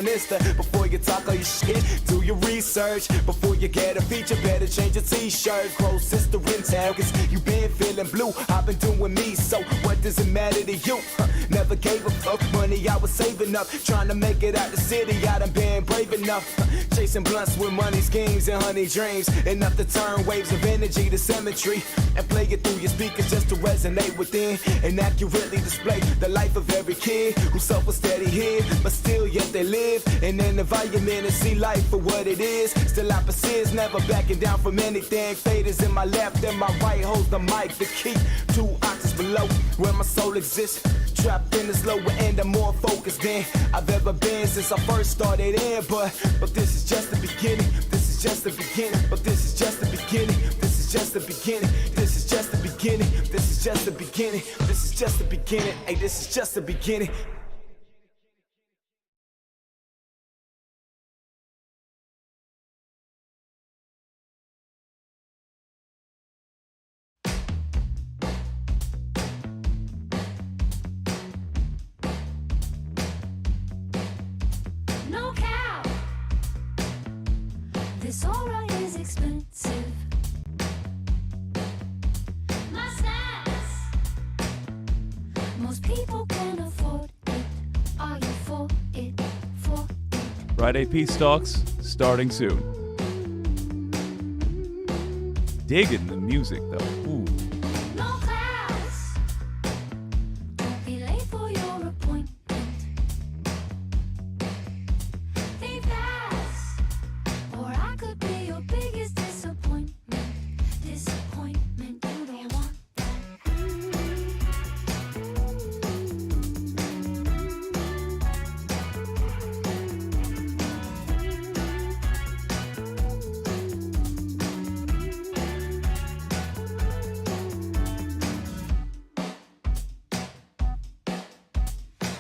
Before you talk all your shit, do your research. Before you get a feature, better change your t-shirt. Grow sister in town, cause you been feeling blue. I've been doing me, so what does it matter to you? Never gave a fuck, money I was saving up. Trying to make it out the city, I done been brave enough. Chasing blunts with money schemes and honey dreams. Enough to turn waves of energy to symmetry. And play it through your speakers just to resonate within. And accurately display the life of every kid who suffer steady here, but still yet they live in an environment and see life for what it is. Still I persist, never backing down from anything. Fate is in my left and my right holds the mic. The key 2 octaves below where my soul exists. Trapped in this lower end, I'm more focused than I've ever been since I first started in. But this is just the beginning. This is just the beginning. But this is just the beginning. This is just the beginning. This is just the beginning. This is just the beginning. This is just the beginning. Hey, this is just the beginning. This aura is expensive. My stance. Most people can afford it. Are you for it? For it? Friday Peace Talks starting soon. Digging the music though. Ooh. No class. Don't be late for your appointment. Think fast, or I could be your biggest disappointment. Disappointment, you don't want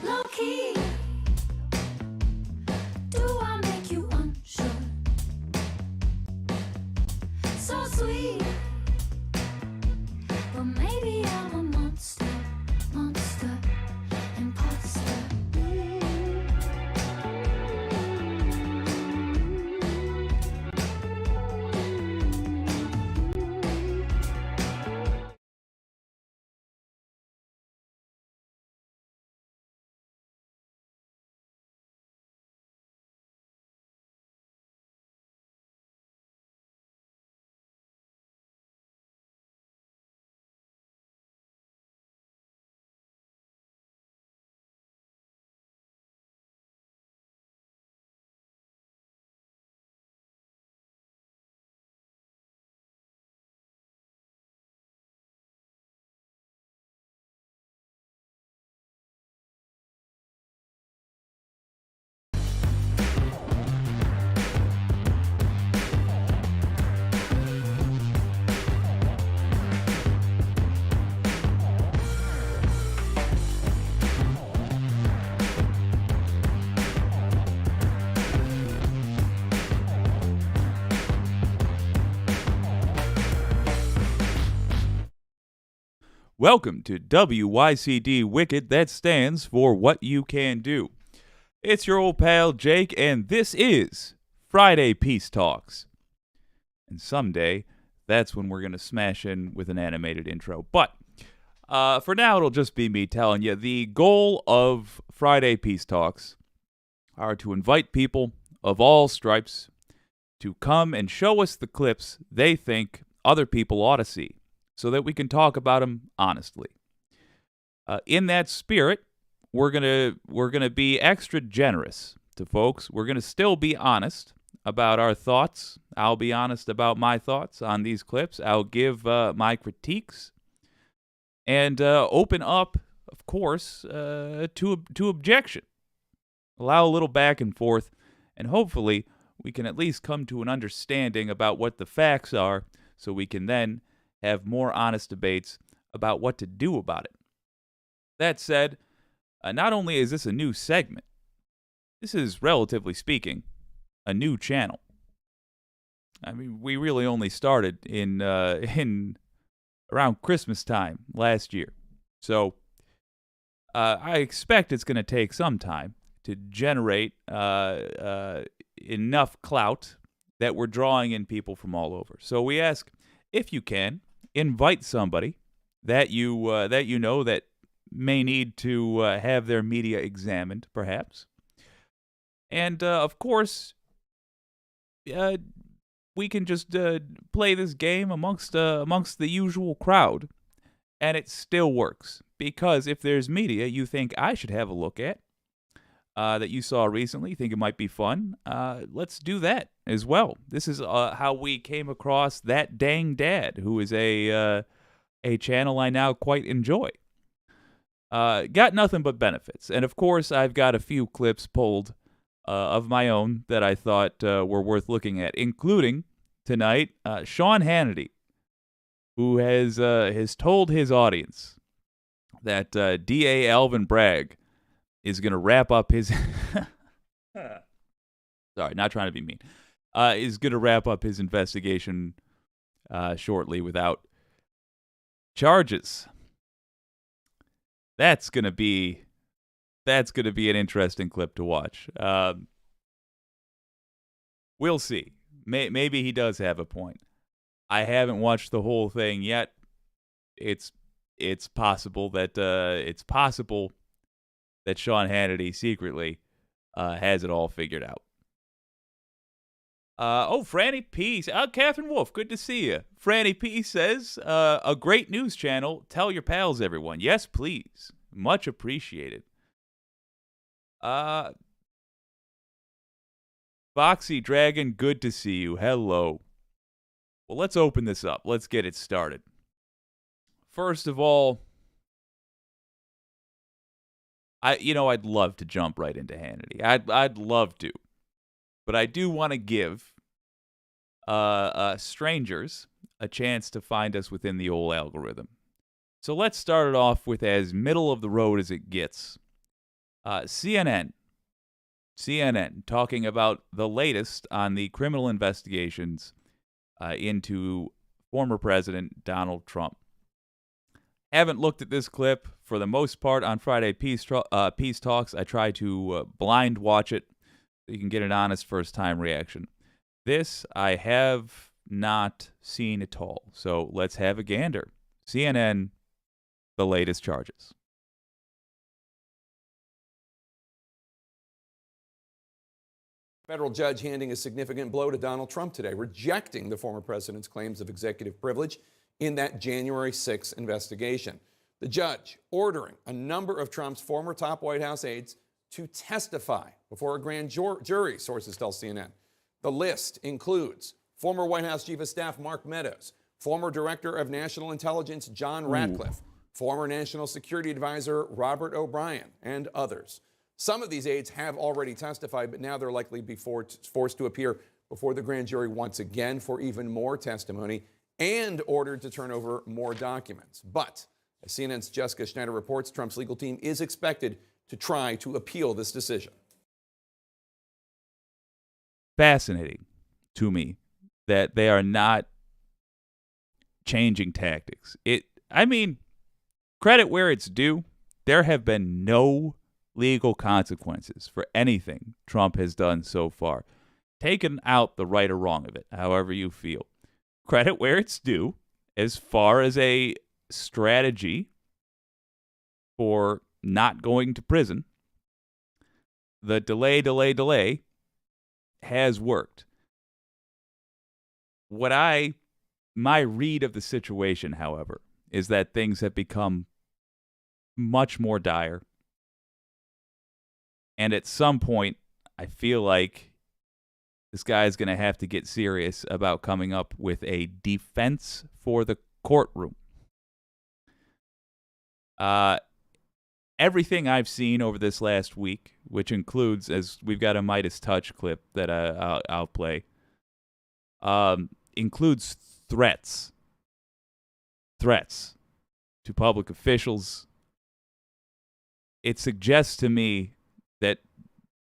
low key. Do I make you unsure? So sweet, but maybe I'm a monster, monster, imposter. Welcome to WYCD Wicked, that stands for What You Can Do. It's your old pal Jake, and this is Friday Peace Talks. And someday, that's when we're going to smash in with an animated intro. But for now, it'll just be me telling you the goal of Friday Peace Talks are to invite people of all stripes to come and show us the clips they think other people ought to see, so that we can talk about them honestly. In that spirit, we're gonna be extra generous to folks. We're gonna still be honest about our thoughts. I'll be honest about my thoughts on these clips. I'll give my critiques and open up, of course, to objection. Allow a little back and forth, and hopefully we can at least come to an understanding about what the facts are, so we can then have more honest debates about what to do about it. That said, not only is this a new segment, this is, relatively speaking, a new channel. I mean, we really only started in around Christmas time last year. So I expect it's going to take some time to generate enough clout that we're drawing in people from all over. So we ask, if you can, invite somebody that you know that may need to have their media examined, perhaps. And of course, we can just play this game amongst the usual crowd, and it still works. Because if there's media you think I should have a look at, that you saw recently, think it might be fun, let's do that as well. This is how we came across That Dang Dad, who is a channel I now quite enjoy. Got nothing but benefits. And of course, I've got a few clips pulled of my own that I thought were worth looking at, including tonight Sean Hannity, who has told his audience that DA Alvin Bragg is going to wrap up his sorry, not trying to be mean, is going to wrap up his investigation shortly without charges. That's going to be an interesting clip to watch. We'll see. Maybe he does have a point. I haven't watched the whole thing yet. It's possible that Sean Hannity secretly has it all figured out. Franny P. Catherine Wolf, good to see you. Franny P. says, a great news channel. Tell your pals, everyone. Yes, please. Much appreciated. Foxy Dragon, good to see you. Hello. Well, let's open this up. Let's get it started. First of all, I'd love to jump right into Hannity. I'd love to. But I do want to give strangers a chance to find us within the old algorithm. So let's start it off with as middle of the road as it gets. CNN talking about the latest on the criminal investigations into former President Donald Trump. Haven't looked at this clip for the most part on Friday Peace Talks. I try to blind watch it so you can get an honest first-time reaction. This I have not seen at all, so let's have a gander. CNN, the latest charges. Federal judge handing a significant blow to Donald Trump today, rejecting the former president's claims of executive privilege in that January 6th investigation. The judge ordering a number of Trump's former top White House aides to testify before a grand jury, sources tell CNN. The list includes former White House Chief of Staff Mark Meadows, former Director of National Intelligence John Ratcliffe, former National Security Advisor Robert O'Brien, and others. Some of these aides have already testified, but now they're likely to be forced to appear before the grand jury once again for even more testimony and ordered to turn over more documents. But as CNN's Jessica Schneider reports, Trump's legal team is expected to try to appeal this decision. Fascinating to me that they are not changing tactics. Credit where it's due. There have been no legal consequences for anything Trump has done so far. Taken out the right or wrong of it, however you feel. Credit where it's due as far as a strategy for not going to prison. The delay has worked. My read of the situation, however, is that things have become much more dire. And at some point, I feel like this guy is going to have to get serious about coming up with a defense for the courtroom. Everything I've seen over this last week, which includes, as we've got a Midas Touch clip that I'll play, includes threats to public officials. It suggests to me that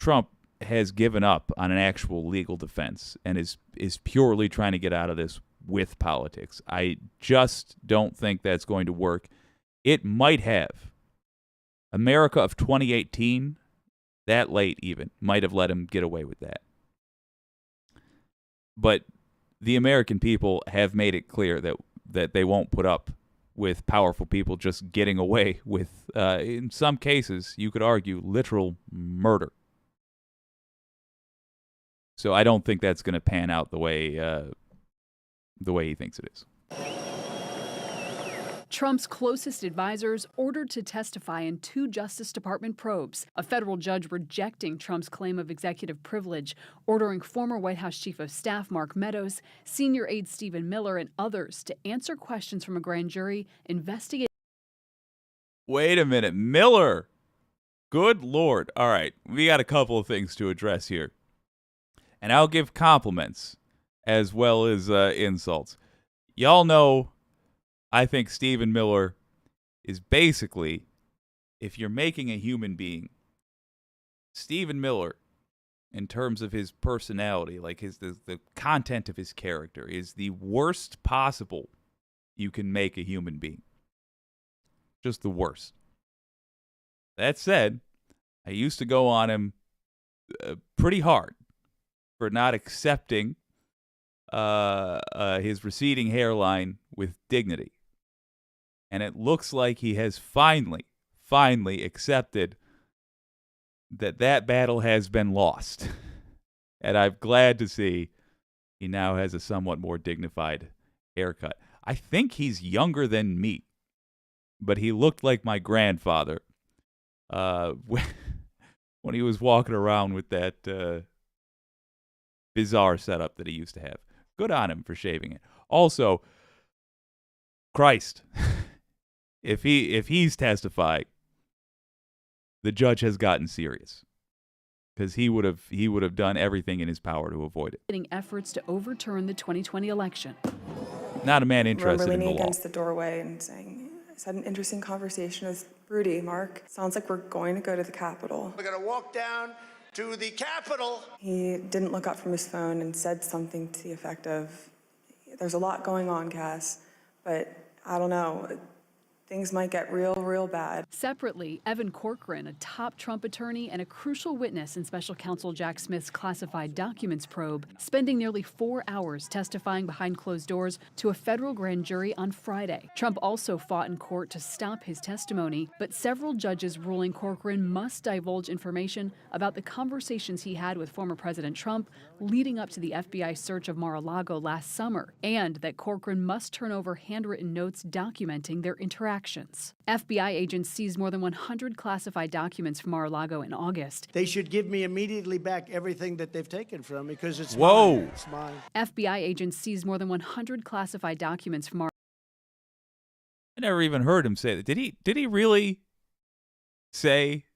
Trump has given up on an actual legal defense and is purely trying to get out of this with politics. I just don't think that's going to work. It might have. America of 2018 that late even, might have let him get away with that. But the American people have made it clear that they won't put up with powerful people just getting away with, in some cases, you could argue, literal murder. So I don't think that's going to pan out the way he thinks it is. Trump's closest advisors ordered to testify in 2 Justice Department probes, a federal judge rejecting Trump's claim of executive privilege, ordering former White House Chief of Staff Mark Meadows, senior aide Stephen Miller, and others to answer questions from a grand jury investigating. Wait a minute, Miller! Good Lord. All right, we got a couple of things to address here. And I'll give compliments as well as insults. Y'all know I think Stephen Miller is basically, if you're making a human being, Stephen Miller, in terms of his personality, like the content of his character, is the worst possible you can make a human being. Just the worst. That said, I used to go on him pretty hard for not accepting his receding hairline with dignity. And it looks like he has finally accepted that battle has been lost. And I'm glad to see he now has a somewhat more dignified haircut. I think he's younger than me, but he looked like my grandfather when he was walking around with that bizarre setup that he used to have. Good on him for shaving it. Also, Christ, if he's testifying, the judge has gotten serious, because he would have done everything in his power to avoid it. Efforts to overturn the 2020 election. Not a man interested in the law. Leaning against the doorway and saying, "I just had an interesting conversation with Rudy, Mark. Sounds like we're going to go to the Capitol." We're going to walk down to the Capitol. He didn't look up from his phone and said something to the effect of, "There's a lot going on, Cass, but I don't know. Things might get real bad." Separately, Evan Corcoran, a top Trump attorney and a crucial witness in special counsel Jack Smith's classified documents probe, spending nearly 4 hours testifying behind closed doors to a federal grand jury on Friday. Trump also fought in court to stop his testimony, but several judges ruling Corcoran must divulge information about the conversations he had with former President Trump leading up to the FBI search of Mar-a-Lago last summer, and that Corcoran must turn over handwritten notes documenting their interactions. FBI agents seized more than 100 classified documents from Mar-a-Lago in August. They should give me immediately back everything that they've taken from me, because it's Whoa. mine. It's mine. FBI agents seized more than 100 classified documents from I never even heard him say that. Did he really say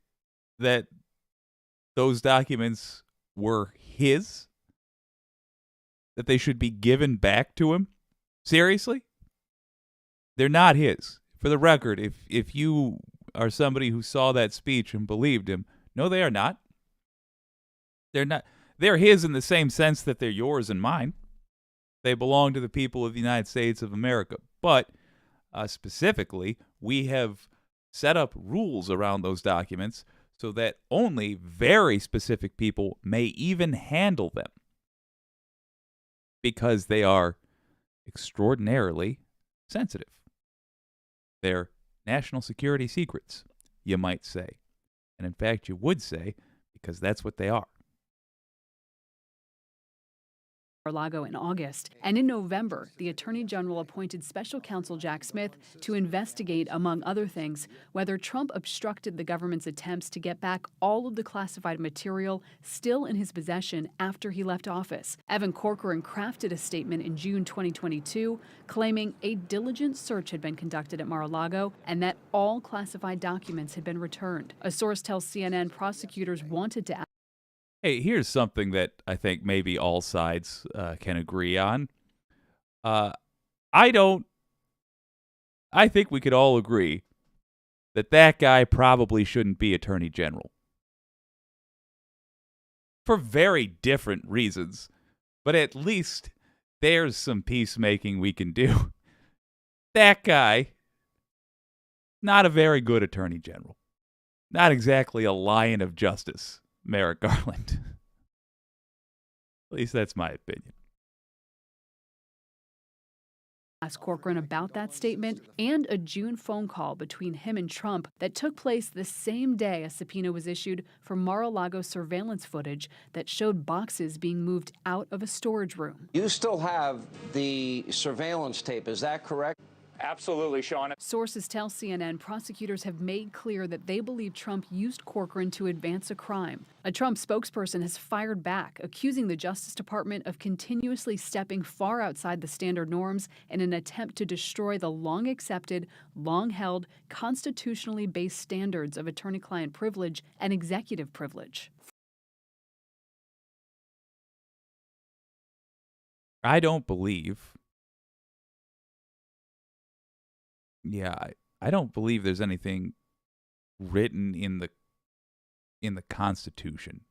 that those documents were his? That they should be given back to him? Seriously? They're not his. For the record, if you are somebody who saw that speech and believed him, no, they are not. They're not. They're his in the same sense that they're yours and mine. They belong to the people of the United States of America. But specifically, we have set up rules around those documents so that only very specific people may even handle them, because they are extraordinarily sensitive. They're national security secrets, you might say. And in fact, you would say, because that's what they are. Mar-a-Lago in August. And in November, the Attorney General appointed special counsel Jack Smith to investigate, among other things, whether Trump obstructed the government's attempts to get back all of the classified material still in his possession after he left office. Evan Corcoran crafted a statement in June 2022 claiming a diligent search had been conducted at Mar-a-Lago and that all classified documents had been returned. A source tells CNN prosecutors wanted to. Hey, here's something that I think maybe all sides can agree on. I think we could all agree that guy probably shouldn't be Attorney General. For very different reasons. But at least there's some peacemaking we can do. That guy, not a very good Attorney General. not exactly a lion of justice, Merrick Garland. At least that's my opinion. Asked Corcoran about that statement and a June phone call between him and Trump that took place the same day a subpoena was issued for Mar-a-Lago surveillance footage that showed boxes being moved out of a storage room. You still have the surveillance tape, is that correct? Absolutely, Sean. Sources tell CNN prosecutors have made clear that they believe Trump used Corcoran to advance a crime. A Trump spokesperson has fired back, accusing the Justice Department of continuously stepping far outside the standard norms in an attempt to destroy the long-accepted, long-held, constitutionally based standards of attorney-client privilege and executive privilege. I don't believe. Yeah, I don't believe there's anything written in the Constitution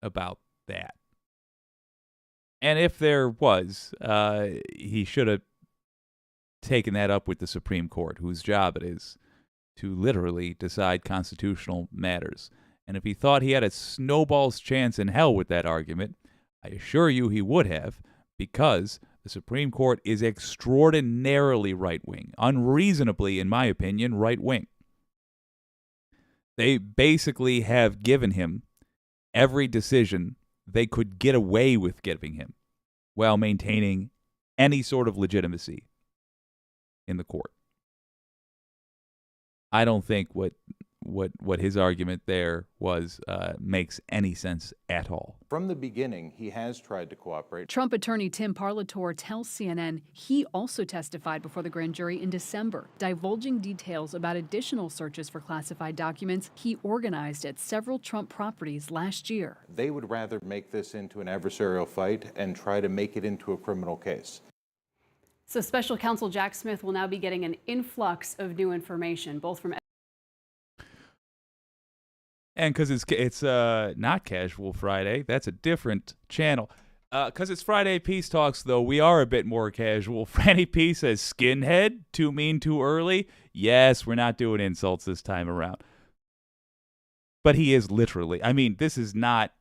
about that. And if there was, he should have taken that up with the Supreme Court, whose job it is to literally decide constitutional matters. And if he thought he had a snowball's chance in hell with that argument, I assure you he would have, because the Supreme Court is extraordinarily right-wing, unreasonably, in my opinion, right-wing. They basically have given him every decision they could get away with giving him while maintaining any sort of legitimacy in the court. I don't think what his argument there was makes any sense at all. From the beginning, he has tried to cooperate. Trump attorney Tim Parlator tells CNN he also testified before the grand jury in December, divulging details about additional searches for classified documents he organized at several Trump properties last year. They would rather make this into an adversarial fight and try to make it into a criminal case. So special counsel Jack Smith will now be getting an influx of new information, both from And because it's not Casual Friday, that's a different channel. Because it's Friday Peace Talks, though, we are a bit more casual. Franny P says, skinhead, too mean, too early. Yes, we're not doing insults this time around. But he is literally. I mean, this is not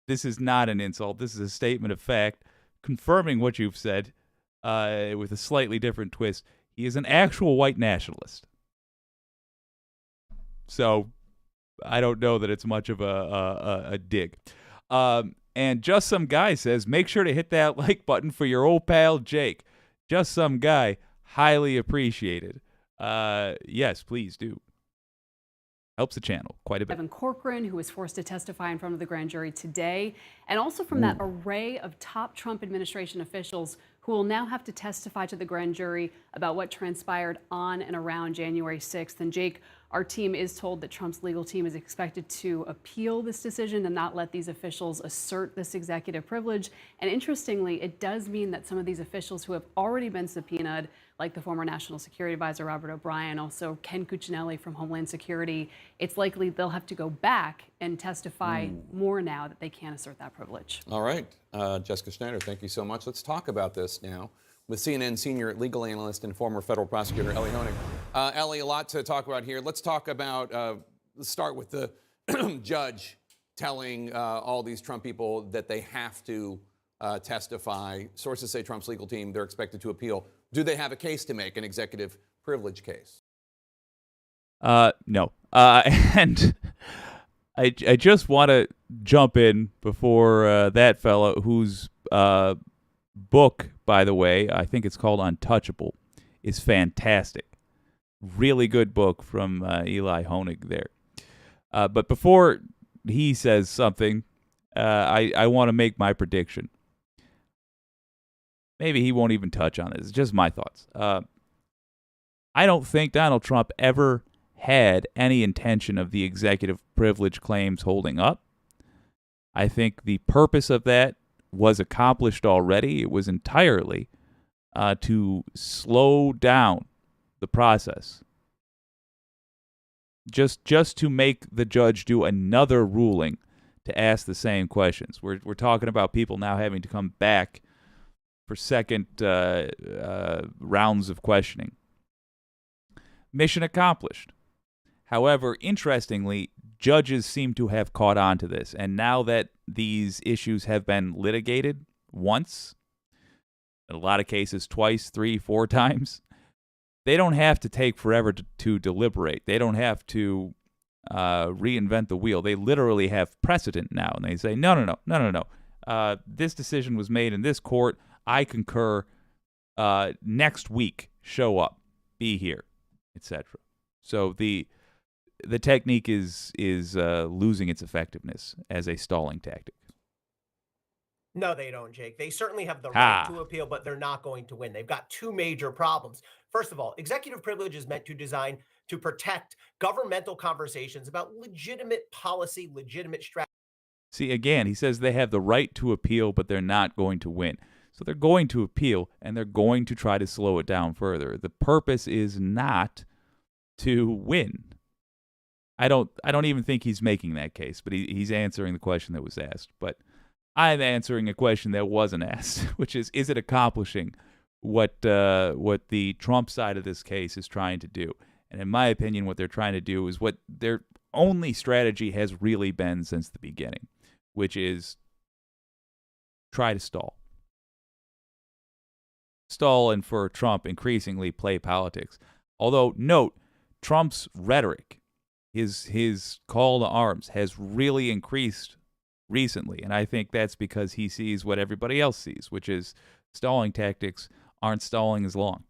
an insult. This is a statement of fact, confirming what you've said with a slightly different twist. He is an actual white nationalist. So I don't know that it's much of a dig. And Just Some Guy says, make sure to hit that like button for your old pal Jake. Just Some Guy, highly appreciated. Yes, please do. Helps the channel quite a bit. Evan Corcoran, who was forced to testify in front of the grand jury today, and also from that array of top Trump administration officials who will now have to testify to the grand jury about what transpired on and around January 6th. And Jake, our team is told that Trump's legal team is expected to appeal this decision and not let these officials assert this executive privilege. And interestingly, it does mean that some of these officials who have already been subpoenaed, like the former National Security Advisor Robert O'Brien, also Ken Cuccinelli from Homeland Security, it's likely they'll have to go back and testify more now that they can't assert that privilege. All right. Jessica Schneider, thank you so much. Let's talk about this now with CNN senior legal analyst and former federal prosecutor Ellie Honig. Ellie, a lot to talk about here. Let's talk about, let's start with the judge telling all these Trump people that they have to testify. Sources say Trump's legal team, they're expected to appeal. Do they have a case to make, an executive privilege case? No. And I just want to jump in before that fellow whose book, by the way, I think it's called Untouchable, is fantastic. Really good book from Eli Honig there. But before he says something, I want to make my prediction. Maybe he won't even touch on it. It's just my thoughts. I don't think Donald Trump ever had any intention of the executive privilege claims holding up. I think the purpose of that was accomplished already. It was entirely to slow down the process. Just to make the judge do another ruling to ask the same questions. We're talking about people now having to come back for second rounds of questioning. Mission accomplished. However, interestingly, judges seem to have caught on to this. And now that these issues have been litigated once, in a lot of cases twice, 3, 4 times, they don't have to take forever to deliberate. They don't have to reinvent the wheel. They literally have precedent now. And they say, no. This decision was made in this court. I concur. Next week, show up, be here, etc. So the technique is losing its effectiveness as a stalling tactic. No, they don't, Jake. They certainly have the right to appeal, but they're not going to win. They've got 2 major problems. First of all, executive privilege is meant to protect governmental conversations about legitimate policy, legitimate strategy. See, again, he says they have the right to appeal, but they're not going to win. So they're going to appeal, and they're going to try to slow it down further. The purpose is not to win. I don't even think he's making that case, but he's answering the question that was asked. But I'm answering a question that wasn't asked, which is it accomplishing what the Trump side of this case is trying to do? And in my opinion, what they're trying to do is what their only strategy has really been since the beginning, which is try to stall. Stall and for Trump increasingly play politics. Although, note, Trump's rhetoric, his call to arms has really increased recently. And I think that's because he sees what everybody else sees, which is stalling tactics aren't stalling as long.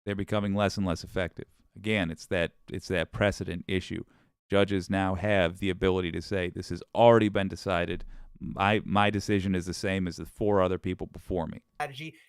They're becoming less and less effective. Again, it's that precedent issue. Judges now have the ability to say, this has already been decided. My decision is the same as the 4 other people before me.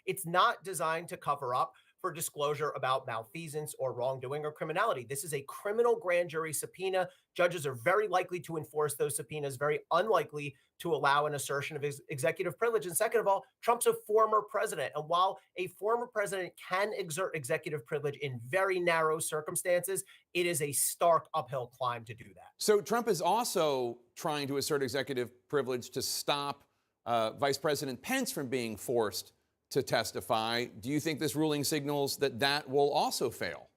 It's not designed to cover up for disclosure about malfeasance or wrongdoing or criminality. This is a criminal grand jury subpoena. Judges are very likely to enforce those subpoenas, very unlikely to allow an assertion of executive privilege. And second of all, Trump's a former president. And while a former president can exert executive privilege in very narrow circumstances, it is a stark uphill climb to do that. So Trump is also trying to assert executive privilege to stop Vice President Pence from being forced to testify. Do you think this ruling signals that will also fail?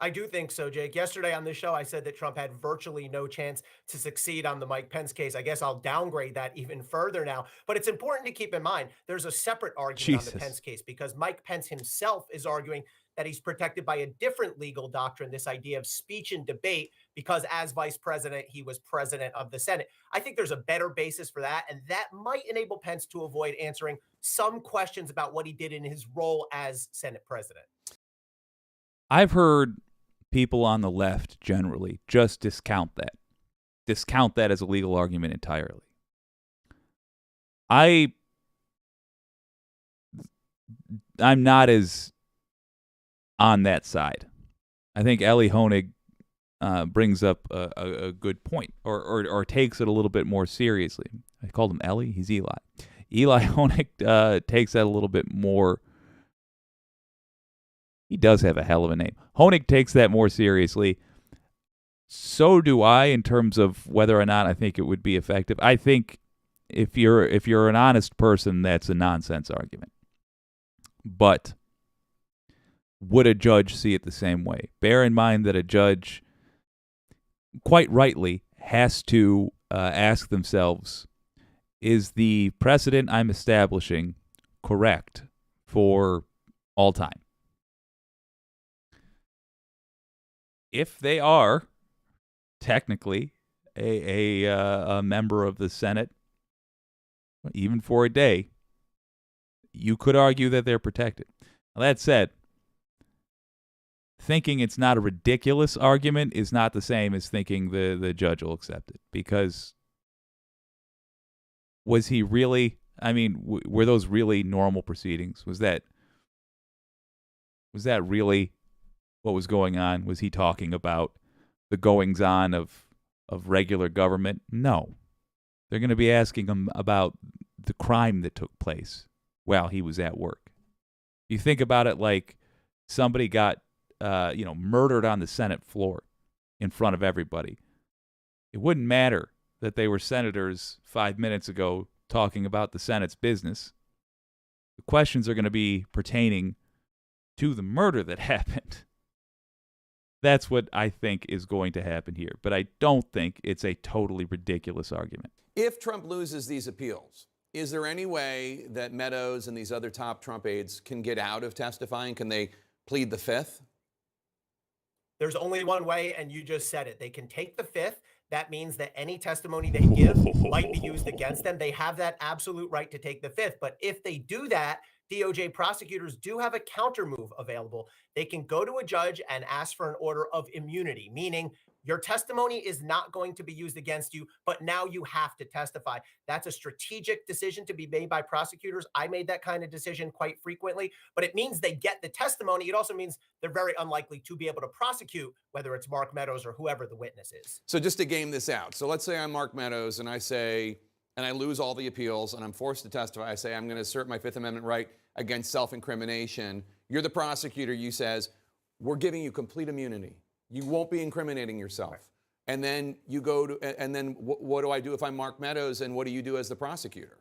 I do think so, Jake. Yesterday on this show, I said that Trump had virtually no chance to succeed on the Mike Pence case. I guess I'll downgrade that even further now. But it's important to keep in mind, there's a separate argument on the Pence case because Mike Pence himself is arguing that he's protected by a different legal doctrine, this idea of speech and debate, because as vice president, he was president of the Senate. I think there's a better basis for that, and that might enable Pence to avoid answering some questions about what he did in his role as Senate president. I've heard people on the left generally just discount that as a legal argument entirely. I'm not as on that side. I think Ellie Honig brings up a good point, or takes it a little bit more seriously. I called him Ellie. He's Eli. Eli Honig takes that a little bit more. He does have a hell of a name. Honig takes that more seriously. So do I, in terms of whether or not I think it would be effective. I think if you're an honest person, that's a nonsense argument. But would a judge see it the same way? Bear in mind that a judge, quite rightly, has to ask themselves, is the precedent I'm establishing correct for all time? If they are technically a member of the Senate, even for a day, you could argue that they're protected. Now, that said, thinking it's not a ridiculous argument is not the same as thinking the judge will accept it. Because was he really, were those really normal proceedings? Was that really what was going on? Was he talking about the goings-on of regular government? No. They're going to be asking him about the crime that took place while he was at work. You think about it like somebody got murdered on the Senate floor in front of everybody. It wouldn't matter that they were senators 5 minutes ago talking about the Senate's business. The questions are going to be pertaining to the murder that happened. That's what I think is going to happen here. But I don't think it's a totally ridiculous argument. If Trump loses these appeals, is there any way that Meadows and these other top Trump aides can get out of testifying? Can they plead the fifth? There's only one way, and you just said it. They can take the fifth. That means that any testimony they give might be used against them. They have that absolute right to take the fifth. But if they do that, DOJ prosecutors do have a counter move available. They can go to a judge and ask for an order of immunity, meaning your testimony is not going to be used against you, but now you have to testify. That's a strategic decision to be made by prosecutors. I made that kind of decision quite frequently, but it means they get the testimony. It also means they're very unlikely to be able to prosecute, whether it's Mark Meadows or whoever the witness is. So just to game this out. So let's say I'm Mark Meadows and I lose all the appeals and I'm forced to testify. I say I'm going to assert my Fifth Amendment right against self-incrimination. You're the prosecutor. You says, we're giving you complete immunity. You won't be incriminating yourself. Right. And then you go to, and then what do I do if I'm Mark Meadows, and what do you do as the prosecutor?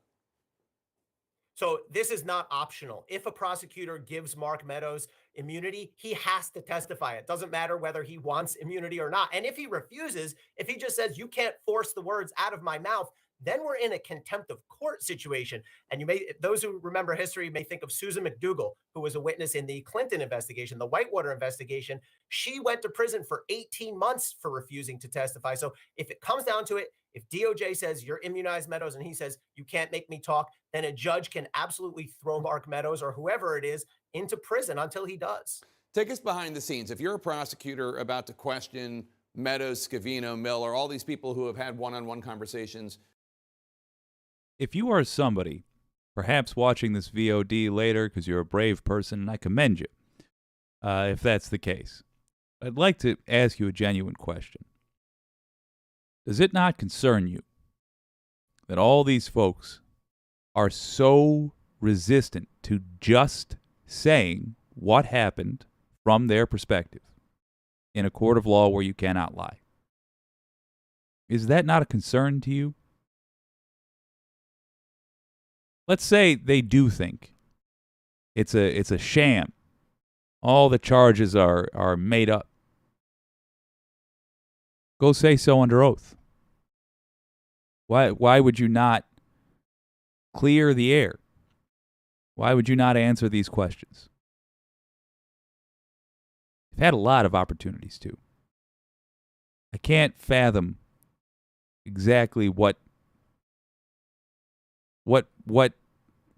So this is not optional. If a prosecutor gives Mark Meadows immunity, he has to testify. It doesn't matter whether he wants immunity or not. And if he refuses, if he just says, you can't force the words out of my mouth, then we're in a contempt of court situation. And those who remember history may think of Susan McDougal, who was a witness in the Clinton investigation, the Whitewater investigation. She went to prison for 18 months for refusing to testify. So if it comes down to it, if DOJ says you're immunized, Meadows, and he says you can't make me talk, then a judge can absolutely throw Mark Meadows or whoever it is into prison until he does. Take us behind the scenes. If you're a prosecutor about to question Meadows, Scavino, Miller, all these people who have had one-on-one conversations. If you are somebody, perhaps watching this VOD later because you're a brave person, and I commend you, if that's the case, I'd like to ask you a genuine question. Does it not concern you that all these folks are so resistant to just saying what happened from their perspective in a court of law where you cannot lie? Is that not a concern to you? Let's say they do think it's a sham. All the charges are made up. Go say so under oath. Why would you not clear the air? Why would you not answer these questions? You've had a lot of opportunities to. I can't fathom exactly what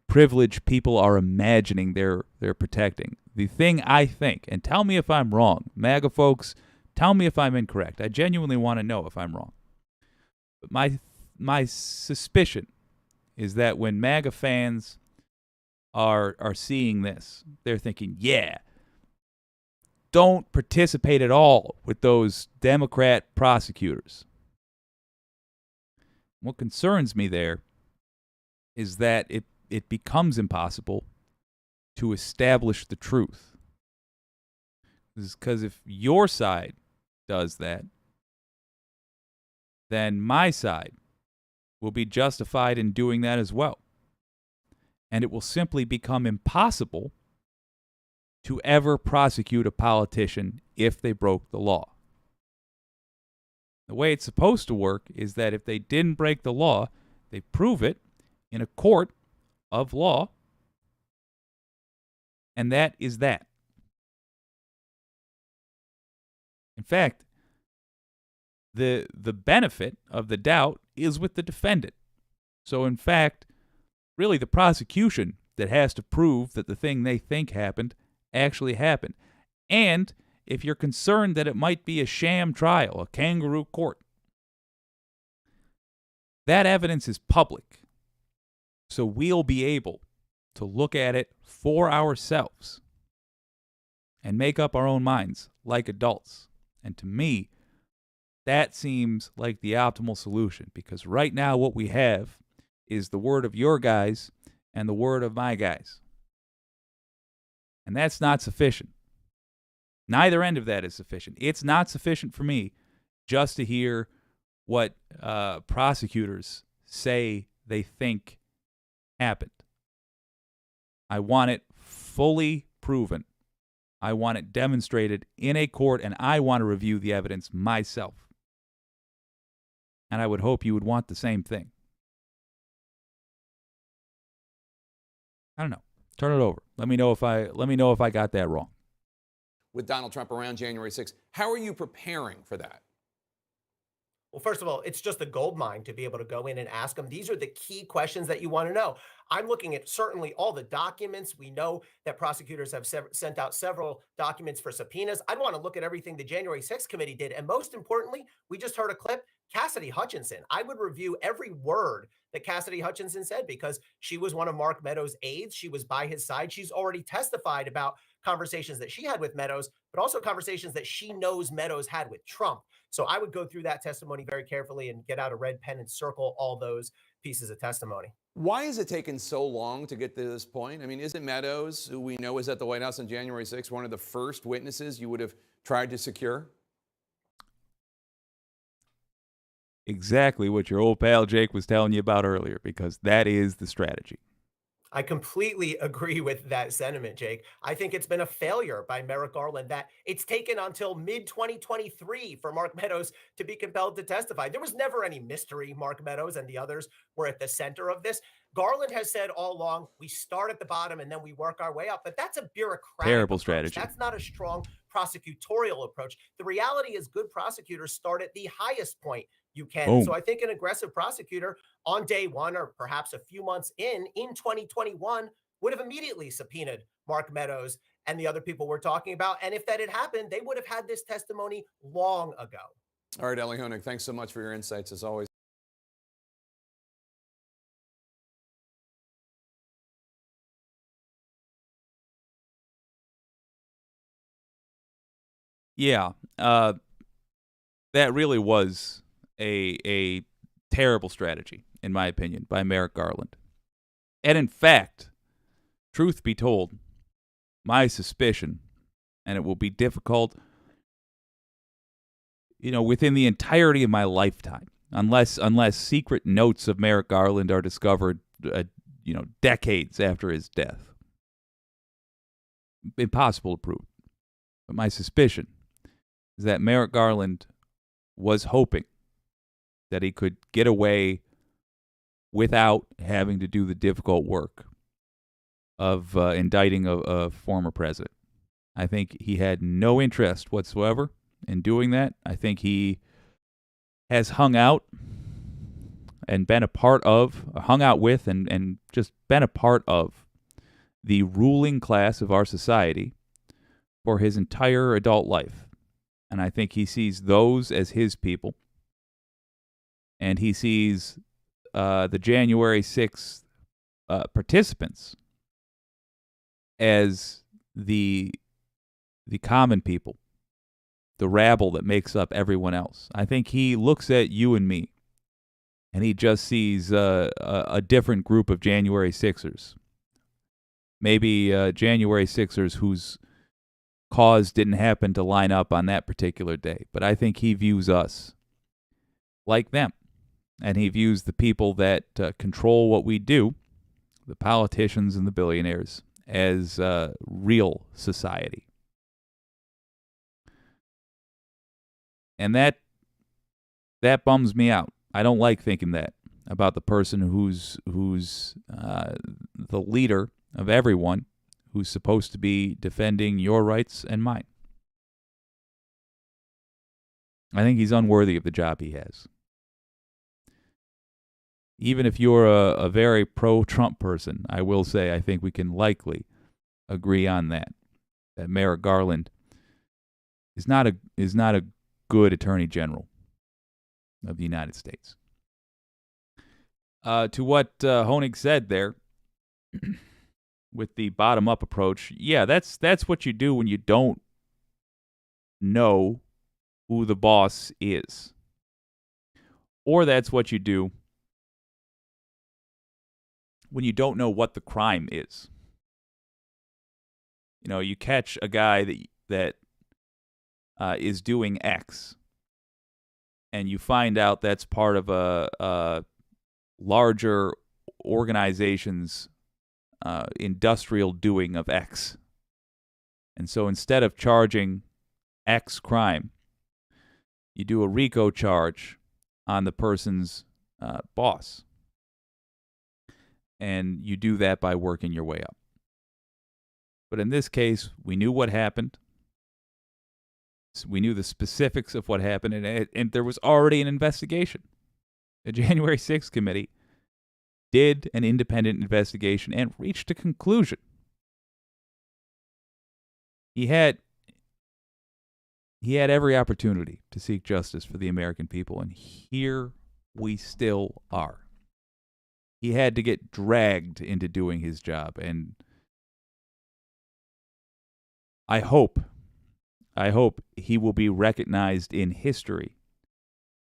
privilege people are imagining they're protecting. The thing I think, and tell me if I'm wrong, MAGA folks, tell me if I'm incorrect. I genuinely want to know if I'm wrong. But my suspicion is that when MAGA fans are seeing this, they're thinking, yeah, don't participate at all with those Democrat prosecutors. What concerns me there is that it becomes impossible to establish the truth. Because if your side does that, then my side will be justified in doing that as well. And it will simply become impossible to ever prosecute a politician if they broke the law. The way it's supposed to work is that if they didn't break the law, they prove it in a court of law, and that is that. In fact, the benefit of the doubt is with the defendant. So in fact, really the prosecution that has to prove that the thing they think happened actually happened. And if you're concerned that it might be a sham trial, a kangaroo court, that evidence is public. So we'll be able to look at it for ourselves and make up our own minds like adults. And to me, that seems like the optimal solution, because right now what we have is the word of your guys and the word of my guys. And that's not sufficient. Neither end of that is sufficient. It's not sufficient for me just to hear what prosecutors say they think happened. I want it fully proven. I want it demonstrated in a court, and I want to review the evidence myself. And I would hope you would want the same thing. I don't know. Turn it over. Let me know if I got that wrong. With Donald Trump around January 6th, how are you preparing for that? Well, first of all, it's just a gold mine to be able to go in and ask them. These are the key questions that you want to know. I'm looking at certainly all the documents. We know that prosecutors have sent out several documents for subpoenas. I'd want to look at everything the January 6th committee did. And most importantly, we just heard a clip, Cassidy Hutchinson. I would review every word that Cassidy Hutchinson said because she was one of Mark Meadows' aides. She was by his side. She's already testified about conversations that she had with Meadows, but also conversations that she knows Meadows had with Trump. So I would go through that testimony very carefully and get out a red pen and circle all those pieces of testimony. Why has it taken so long to get to this point? I mean, isn't Meadows, who we know was at the White House on January 6th, one of the first witnesses you would have tried to secure? Exactly what your old pal Jake was telling you about earlier, because that is the strategy. I completely agree with that sentiment, Jake. I think it's been a failure by Merrick Garland that it's taken until mid-2023 for Mark Meadows to be compelled to testify. There was never any mystery. Mark Meadows and the others were at the center of this. Garland has said all along, we start at the bottom and then we work our way up. But that's a bureaucratic Terrible approach. strategy. That's not a strong prosecutorial approach. The reality is good prosecutors start at the highest point you can. Boom. So I think an aggressive prosecutor on day one or perhaps a few months in 2021 would have immediately subpoenaed Mark Meadows and the other people we're talking about. And if that had happened, they would have had this testimony long ago. All right, Ellie Honig, thanks so much for your insights as always. Yeah, that really was a terrible strategy, in my opinion, by Merrick Garland. And in fact, truth be told, my suspicion, and it will be difficult, within the entirety of my lifetime, unless secret notes of Merrick Garland are discovered, decades after his death. Impossible to prove. But my suspicion is that Merrick Garland was hoping that he could get away without having to do the difficult work of indicting a former president. I think he had no interest whatsoever in doing that. I think he has hung out and been a part of, hung out with, and just been a part of the ruling class of our society for his entire adult life. And I think he sees those as his people. And he sees the January 6th participants as the common people, the rabble that makes up everyone else. I think he looks at you and me, and he just sees a different group of January 6ers. Maybe January 6ers whose cause didn't happen to line up on that particular day. But I think he views us like them. And he views the people that control what we do, the politicians and the billionaires, as real society. And that bums me out. I don't like thinking that about the person who's the leader of everyone, who's supposed to be defending your rights and mine. I think he's unworthy of the job he has. Even if you're a very pro-Trump person, I will say I think we can likely agree on that Merrick Garland is not a good Attorney General of the United States. To what Honig said there, with the bottom-up approach, yeah, that's what you do when you don't know who the boss is. Or that's what you do when you don't know what the crime is. You catch a guy that is doing X, and you find out that's part of a larger organization's industrial doing of X. And so instead of charging X crime, you do a RICO charge on the person's boss. And you do that by working your way up. But in this case, we knew what happened. So we knew the specifics of what happened, and there was already an investigation. The January 6th committee did an independent investigation and reached a conclusion. He had every opportunity to seek justice for the American people, and here we still are. He had to get dragged into doing his job, and I hope he will be recognized in history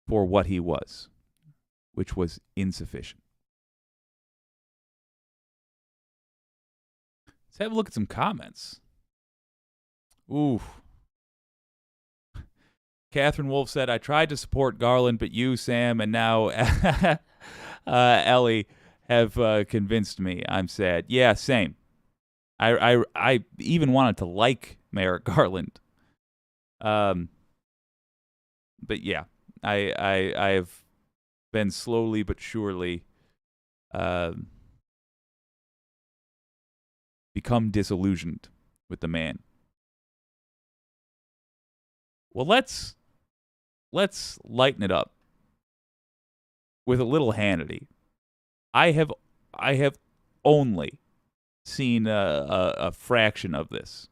for what he was, which was insufficient. Let's have a look at some comments. Ooh. Catherine Wolf said, I tried to support Garland, but you, Sam, and now Ellie have convinced me. I'm sad. Yeah, same. I even wanted to like Merrick Garland. But yeah, I have been slowly but surely become disillusioned with the man. Well, let's lighten it up with a little Hannity. I have only seen a fraction of this,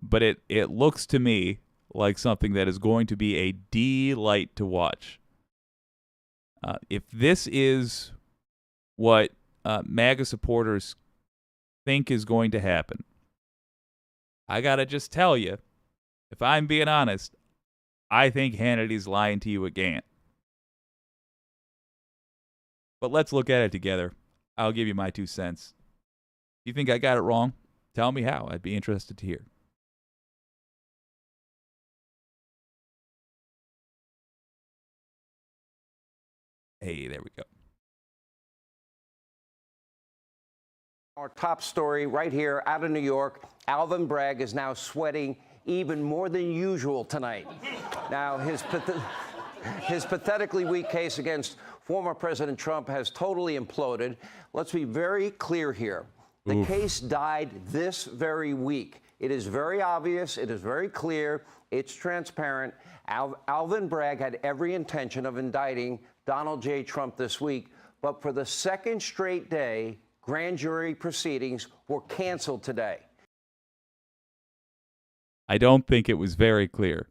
but it looks to me like something that is going to be a delight to watch. If this is what MAGA supporters think is going to happen, I gotta just tell you, if I'm being honest, I think Hannity's lying to you again. But let's look at it together. I'll give you my 2 cents. You think I got it wrong? Tell me how. I'd be interested to hear. Hey, there we go. Our top story right here out of New York. Alvin Bragg is now sweating even more than usual tonight. Now, his pathetically weak case against former President Trump has totally imploded. Let's be very clear here. The case died this very week. It is very obvious. It is very clear. It's transparent. Alvin Bragg had every intention of indicting Donald J. Trump this week, but for the second straight day, grand jury proceedings were canceled today. I don't think it was very clear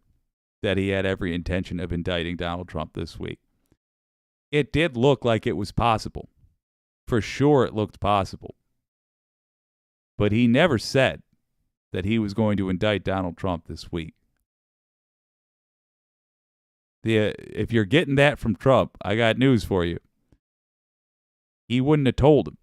that he had every intention of indicting Donald Trump this week. It did look like it was possible. For sure it looked possible. But he never said that he was going to indict Donald Trump this week. If you're getting that from Trump, I got news for you. He wouldn't have told him.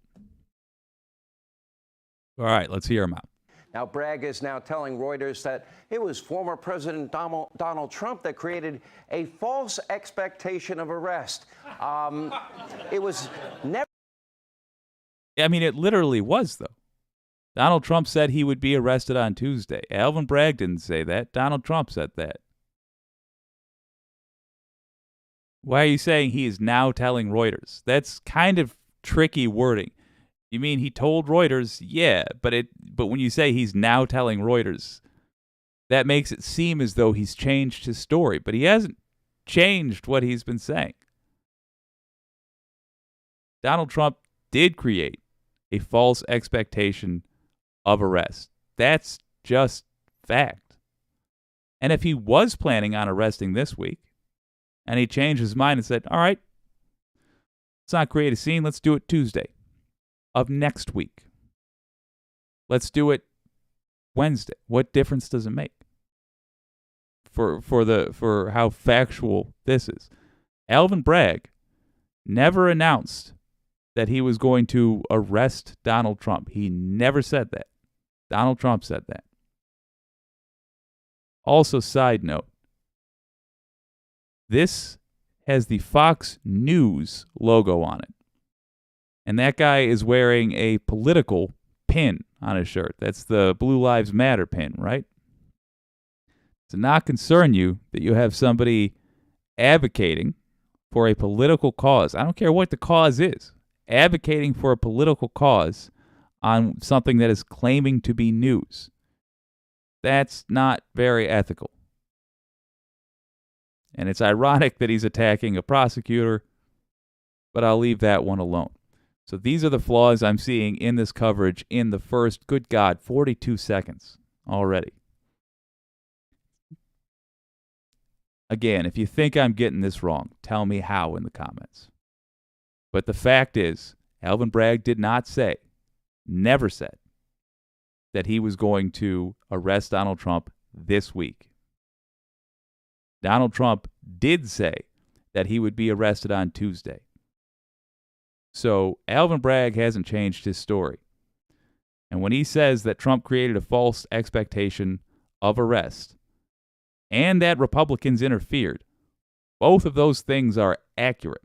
All right, let's hear him out. Now, Bragg is now telling Reuters that it was former President Donald Trump that created a false expectation of arrest. It was never. I mean, it literally was, though. Donald Trump said he would be arrested on Tuesday. Alvin Bragg didn't say that. Donald Trump said that. Why are you saying he is now telling Reuters? That's kind of tricky wording. You mean he told Reuters? Yeah, but when you say he's now telling Reuters, that makes it seem as though he's changed his story, but he hasn't changed what he's been saying. Donald Trump did create a false expectation of arrest. That's just fact. And if he was planning on arresting this week, and he changed his mind and said, all right, let's not create a scene, let's do it Tuesday of next week. Let's do it Wednesday. What difference does it make for how factual this is? Alvin Bragg never announced that he was going to arrest Donald Trump. He never said that. Donald Trump said that. Also, side note, this has the Fox News logo on it. And that guy is wearing a political pin on his shirt. That's the Blue Lives Matter pin, right? To not concern you that you have somebody advocating for a political cause. I don't care what the cause is. Advocating for a political cause on something that is claiming to be news. That's not very ethical. And it's ironic that he's attacking a prosecutor, but I'll leave that one alone. So these are the flaws I'm seeing in this coverage in the first, good God, 42 seconds already. Again, if you think I'm getting this wrong, tell me how in the comments. But the fact is, Alvin Bragg did not say, never said, that he was going to arrest Donald Trump this week. Donald Trump did say that he would be arrested on Tuesday. So Alvin Bragg hasn't changed his story. And when he says that Trump created a false expectation of arrest and that Republicans interfered, both of those things are accurate.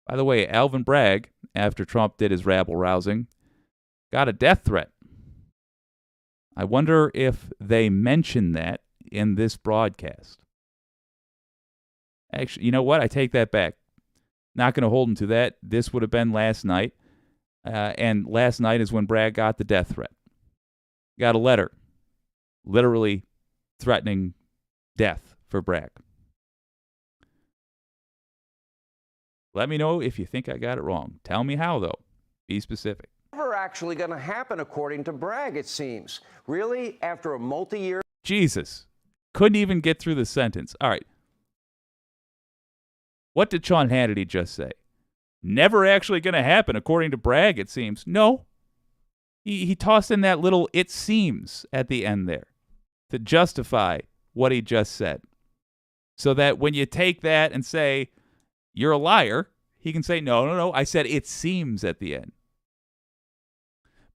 By the way, Alvin Bragg, after Trump did his rabble-rousing, got a death threat. I wonder if they mentioned that in this broadcast. Actually, you know what? I take that back. Not going to hold him to that. This would have been last night. And last night is when Bragg got the death threat. Got a letter, literally threatening death for Bragg. Let me know if you think I got it wrong. Tell me how, though. Be specific. Never actually going to happen, according to Bragg, it seems. Really? After a multi-year... Jesus. Couldn't even get through the sentence. All right. What did Sean Hannity just say? Never actually going to happen, according to Bragg, it seems. No. He tossed in that little "it seems" at the end there to justify what he just said. So that when you take that and say, you're a liar, he can say, no, I said "it seems" at the end.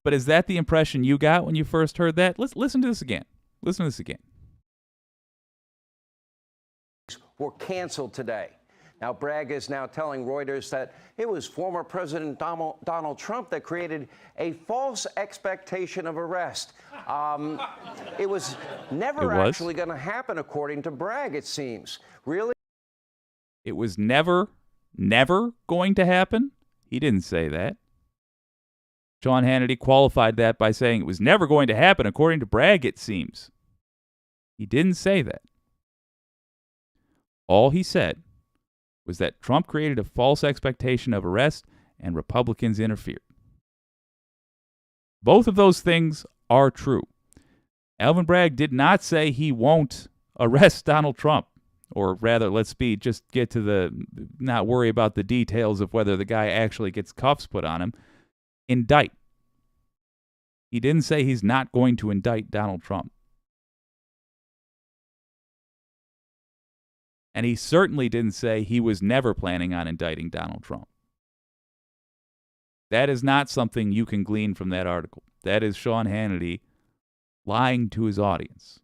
But is that the impression you got when you first heard that? Let's listen to this again. Listen to this again. Were canceled today. Now, Bragg is now telling Reuters that it was former President Donald Trump that created a false expectation of arrest. It was never actually going to happen, according to Bragg, it seems. Really? It was never going to happen? He didn't say that. Sean Hannity qualified that by saying it was never going to happen, according to Bragg, it seems. He didn't say that. All he said was that Trump created a false expectation of arrest and Republicans interfered. Both of those things are true. Alvin Bragg did not say he won't arrest Donald Trump. Or rather, just get to not worry about the details of whether the guy actually gets cuffs put on him. Indict. He didn't say he's not going to indict Donald Trump. And he certainly didn't say he was never planning on indicting Donald Trump. That is not something you can glean from that article. That is Sean Hannity lying to his audience.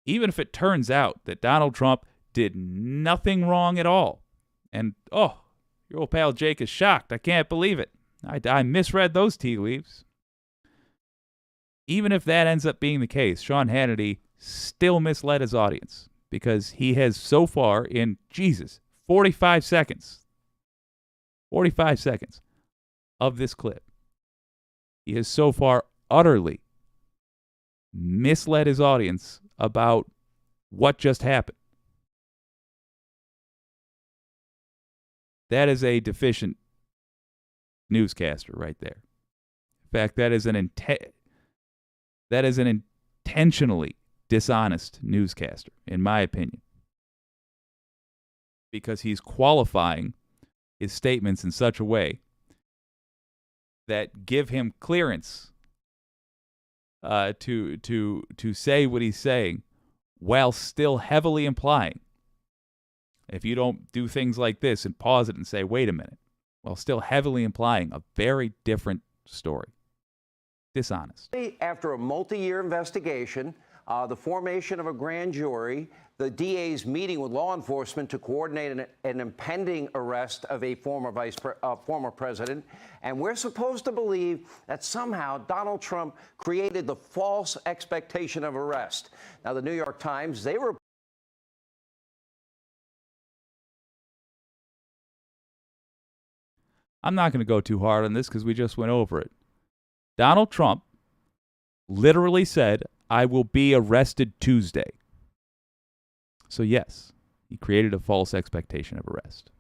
Even if it turns out that Donald Trump did nothing wrong at all, and, your old pal Jake is shocked. I can't believe it. I misread those tea leaves. Even if that ends up being the case, Sean Hannity still misled his audience because he has so far in, 45 seconds of this clip, he has so far utterly misled his audience about what just happened. That is a deficient newscaster right there. In fact, that is an intentionally dishonest newscaster, in my opinion, because he's qualifying his statements in such a way that give him clearance to say what he's saying, while still heavily implying, if you don't do things like this and pause it and say, wait a minute, while still heavily implying a very different story. Dishonest. After a multi-year investigation, the formation of a grand jury, the DA's meeting with law enforcement to coordinate an impending arrest of a former president, and we're supposed to believe that somehow Donald Trump created the false expectation of arrest. Now, the New York Times, they were I'm not going to go too hard on this because we just went over it. Donald Trump literally said, "I will be arrested Tuesday." So yes, he created a false expectation of arrest.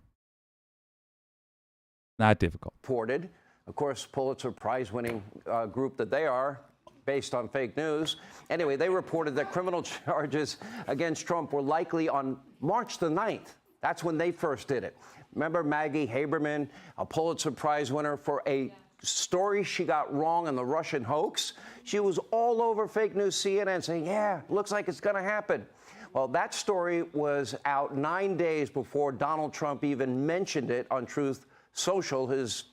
Not difficult. reported, of course, Pulitzer Prize-winning group that they are, based on fake news. Anyway, they reported that criminal charges against Trump were likely on March the 9th. That's when they first did it. Remember Maggie Haberman, a Pulitzer Prize winner for a story she got wrong on the Russian hoax? She was all over fake news CNN saying, yeah, looks like it's going to happen. Well, that story was out 9 days before Donald Trump even mentioned it on Truth Social, his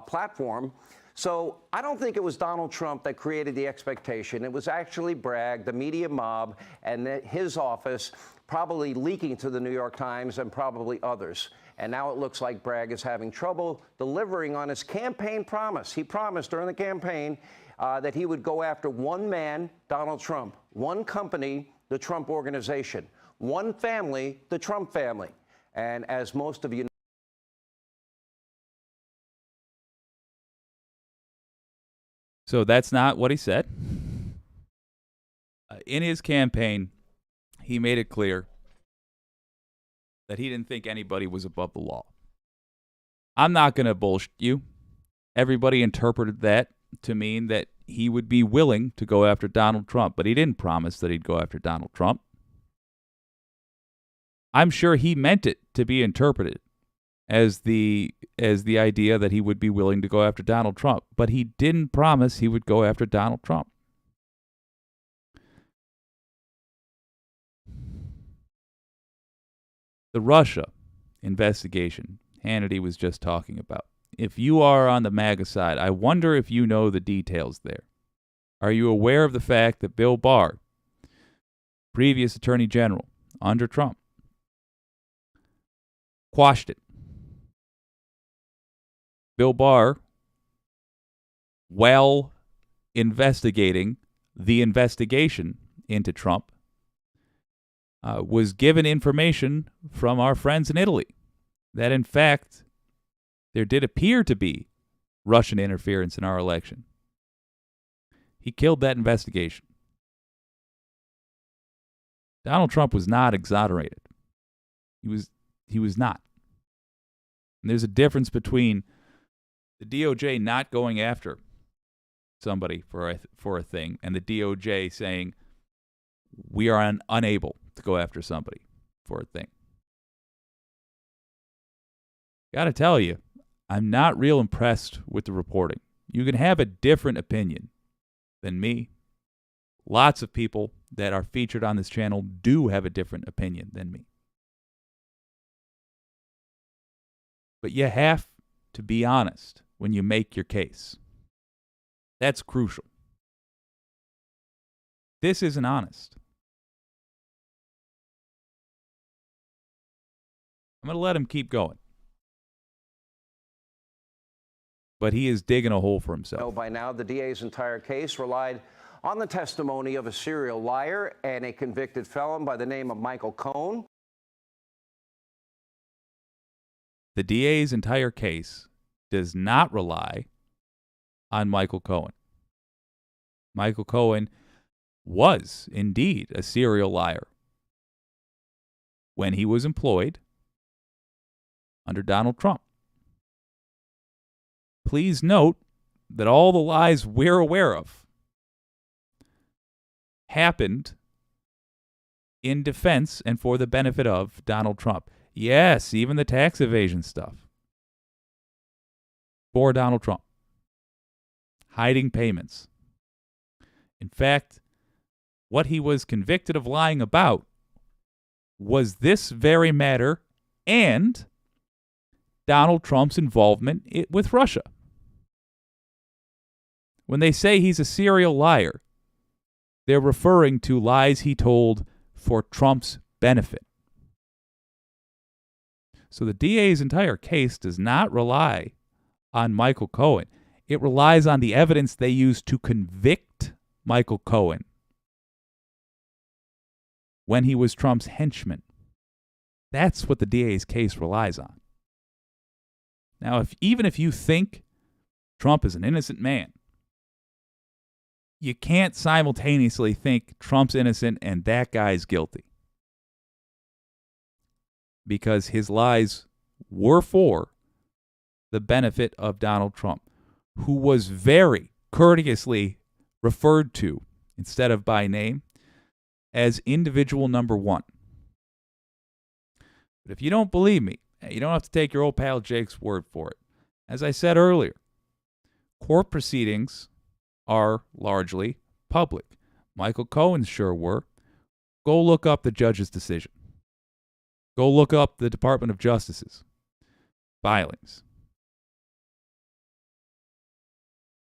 platform. So I don't think it was Donald Trump that created the expectation. It was actually Bragg, the media mob, and his office probably leaking to the New York Times and probably others. And now it looks like Bragg is having trouble delivering on his campaign promise. He promised during the campaign that he would go after one man, Donald Trump, one company, the Trump Organization, one family, the Trump family. And as most of you know, So that's not what he said. In his campaign, he made it clear that he didn't think anybody was above the law. I'm not going to bullshit you. Everybody interpreted that to mean that he would be willing to go after Donald Trump, but he didn't promise that he'd go after Donald Trump. I'm sure he meant it to be interpreted as the idea that he would be willing to go after Donald Trump, but he didn't promise he would go after Donald Trump. The Russia investigation Hannity was just talking about. If you are on the MAGA side, I wonder if you know the details there. Are you aware of the fact that Bill Barr, previous Attorney General under Trump, quashed it? Bill Barr, while investigating the investigation into Trump, was given information from our friends in Italy that, in fact, there did appear to be Russian interference in our election. He killed that investigation. Donald Trump was not exonerated. He was not. And there's a difference between the DOJ not going after somebody for a thing and the DOJ saying we are unable to go after somebody for a thing. Got to tell you, I'm not real impressed with the reporting. You can have a different opinion than me. Lots of people that are featured on this channel do have a different opinion than me. But you have to be honest when you make your case. That's crucial. This isn't honest. I'm going to let him keep going. But he is digging a hole for himself. by now, the DA's entire case relied on the testimony of a serial liar and a convicted felon by the name of Michael Cohen. The DA's entire case does not rely on Michael Cohen. Michael Cohen was indeed a serial liar when he was employed under Donald Trump. Please note that all the lies we're aware of happened in defense and for the benefit of Donald Trump. Yes, even the tax evasion stuff. For Donald Trump. Hiding payments. In fact, what he was convicted of lying about was this very matter and Donald Trump's involvement with Russia. When they say he's a serial liar, They're referring to lies he told for Trump's benefit. So the DA's entire case does not rely on Michael Cohen. It relies on the evidence they used to convict Michael Cohen when he was Trump's henchman. That's what the DA's case relies on. Now, even if you think Trump is an innocent man, you can't simultaneously think Trump's innocent and that guy's guilty. Because his lies were for the benefit of Donald Trump, who was very courteously referred to, instead of by name, as individual number one. But if you don't believe me, you don't have to take your old pal Jake's word for it. As I said earlier, court proceedings are largely public. Michael Cohen's sure were. Go look up the judge's decision. Go look up the Department of Justice's filings.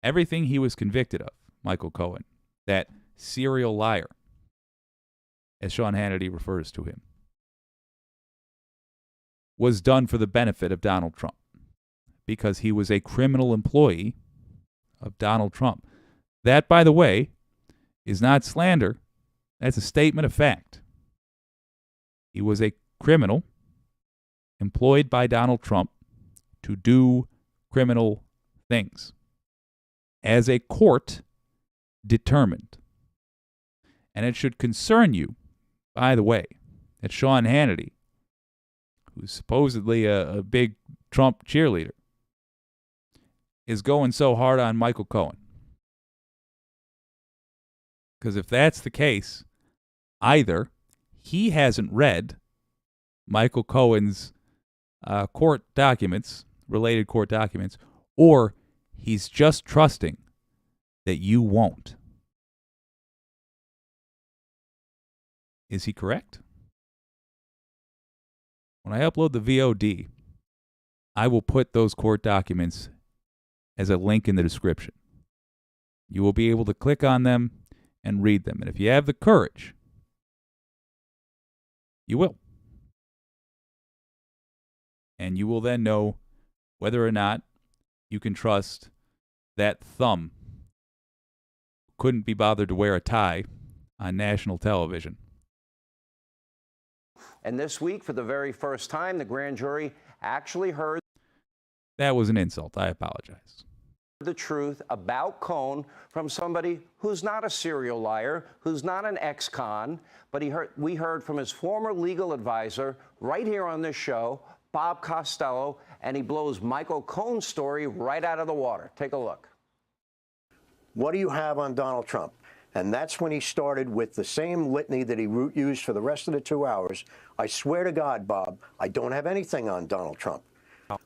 Everything he was convicted of, Michael Cohen, that serial liar, as Sean Hannity refers to him, was done for the benefit of Donald Trump because he was a criminal employee of Donald Trump. That, by the way, is not slander. That's a statement of fact. He was a criminal employed by Donald Trump to do criminal things, as a court determined. And it should concern you, by the way, that Sean Hannity, who's supposedly a big Trump cheerleader, is going so hard on Michael Cohen. Because if that's the case, either he hasn't read Michael Cohen's court documents, related court documents, or he's just trusting that you won't. Is he correct? When I upload the VOD, I will put those court documents as a link in the description. You will be able to click on them and read them. And if you have the courage, you will. And you will then know whether or not you can trust that thumb couldn't be bothered to wear a tie on national television. And this week, for the very first time, the grand jury actually heard That was an insult. I apologize. the truth about Cohen from somebody who's not a serial liar, who's not an ex-con, but we heard from his former legal advisor right here on this show, Bob Costello, and he blows Michael Cohen's story right out of the water. Take a look. What do you have on Donald Trump? And that's when he started with the same litany that he used for the rest of the 2 hours. I swear to God, Bob, I don't have anything on Donald Trump.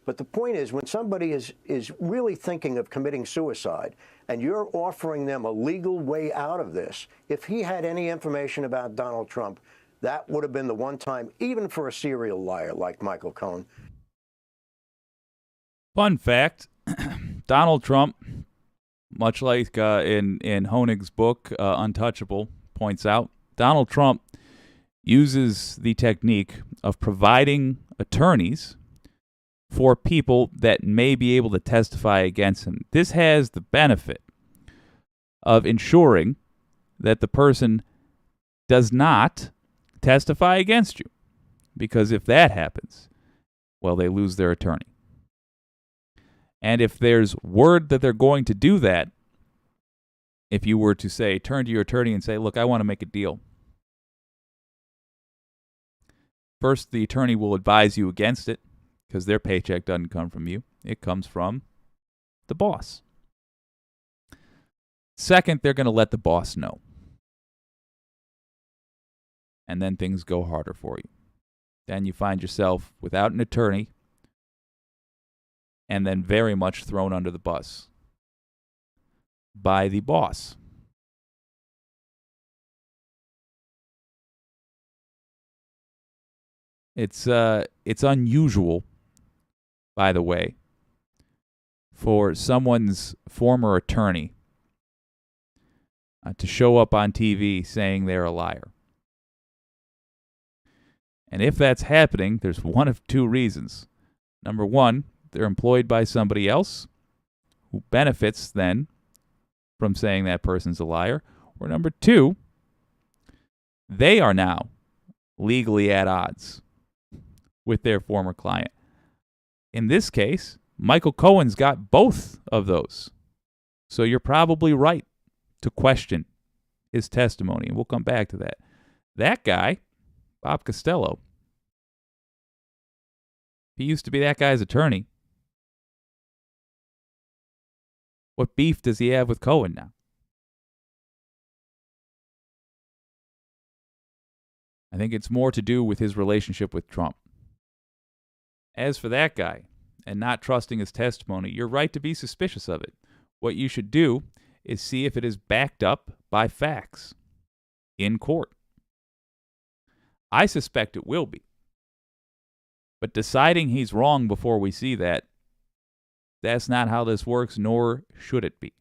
But the point is, when somebody is really thinking of committing suicide and you're offering them a legal way out of this, if he had any information about Donald Trump, that would have been the one time, even for a serial liar like Michael Cohen. Fun fact, Donald Trump, much like in Honig's book, Untouchable, points out, Donald Trump uses the technique of providing attorneys for people that may be able to testify against him. This has the benefit of ensuring that the person does not testify against you. Because if that happens, well, they lose their attorney. And if there's word that they're going to do that, if you were to say, turn to your attorney and say, look, I want to make a deal. First, the attorney will advise you against it because their paycheck doesn't come from you. It comes from the boss. Second, they're going to let the boss know. And then things go harder for you. Then you find yourself without an attorney and then very much thrown under the bus by the boss. It's unusual, by the way, for someone's former attorney to show up on TV saying they're a liar. And if that's happening, there's one of two reasons. Number one, they're employed by somebody else who benefits then from saying that person's a liar. Or number two, they are now legally at odds with their former client. In this case, Michael Cohen's got both of those. So you're probably right to question his testimony, and we'll come back to that. That guy, Bob Costello, he used to be that guy's attorney. What beef does he have with Cohen now? I think it's more to do with his relationship with Trump. As for that guy, and not trusting his testimony, you're right to be suspicious of it. What you should do is see if it is backed up by facts in court. I suspect it will be. But deciding he's wrong before we see that, that's not how this works, nor should it be.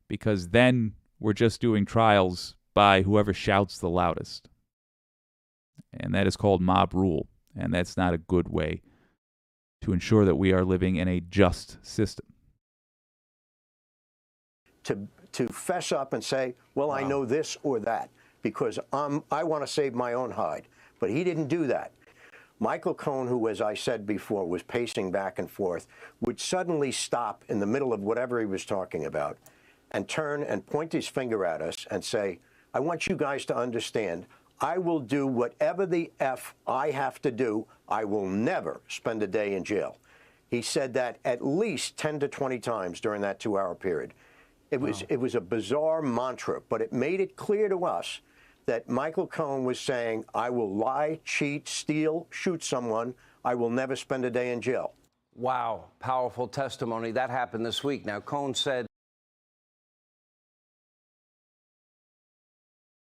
Because then we're just doing trials by whoever shouts the loudest. And that is called mob rule. And that's not a good way to ensure that we are living in a just system. To fess up and say, well, I know this or that, because I want to save my own hide. But he didn't do that. Michael Cohen, who, as I said before, was pacing back and forth, would suddenly stop in the middle of whatever he was talking about and turn and point his finger at us and say, I want you guys to understand, I will do whatever the F I have to do. I will never spend a day in jail. He said that at least 10 to 20 times during that 2-hour period. It was a bizarre mantra, but it made it clear to us that Michael Cohen was saying, I will lie, cheat, steal, shoot someone. I will never spend a day in jail. Wow, powerful testimony. That happened this week. Now, Cohen said,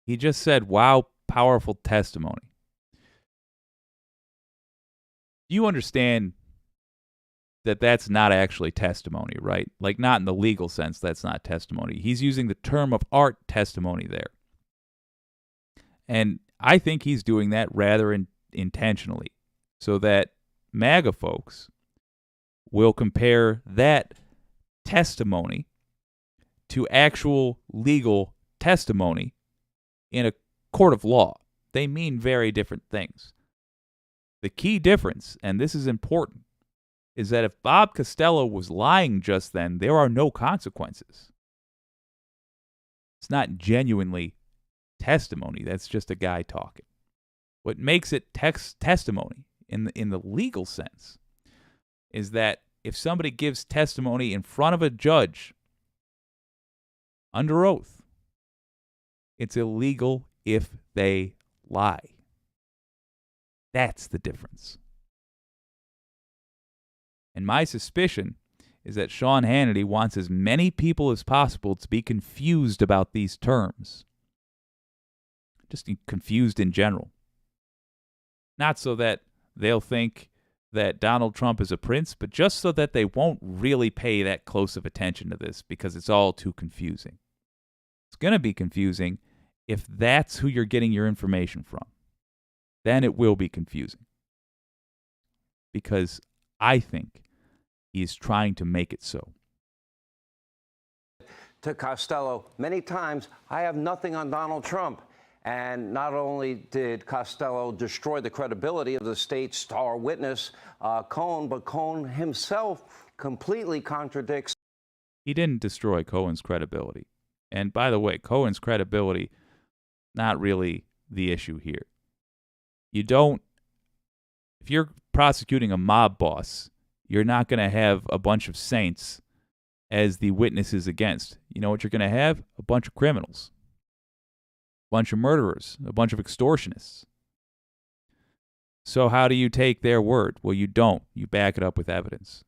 He just said, wow, powerful testimony. Do you understand that that's not actually testimony, right? Like, not in the legal sense, that's not testimony. He's using the term of art testimony there. And I think he's doing that rather intentionally, so that MAGA folks will compare that testimony to actual legal testimony in a court of law. They mean very different things. The key difference, and this is important, is that if Bob Costello was lying just then, there are no consequences. It's not genuinely testimony. That's just a guy talking. What makes it testimony in the legal sense is that if somebody gives testimony in front of a judge under oath, it's illegal if they lie. That's the difference. And my suspicion is that Sean Hannity wants as many people as possible to be confused about these terms. Just confused in general. Not so that they'll think that Donald Trump is a prince, but just so that they won't really pay that close of attention to this because it's all too confusing. It's going to be confusing if that's who you're getting your information from. Then it will be confusing. Because I think he is trying to make it so. to Costello many times, I have nothing on Donald Trump. And not only did Costello destroy the credibility of the state's star witness, Cohen, but Cohen himself completely contradicts. He didn't destroy Cohen's credibility. And by the way, Cohen's credibility, not really the issue here. You don't, if you're prosecuting a mob boss, you're not going to have a bunch of saints as the witnesses against. You know what you're going to have? A bunch of criminals. A bunch of murderers, a bunch of extortionists. So how do you take their word? Well, you don't. You back it up with evidence.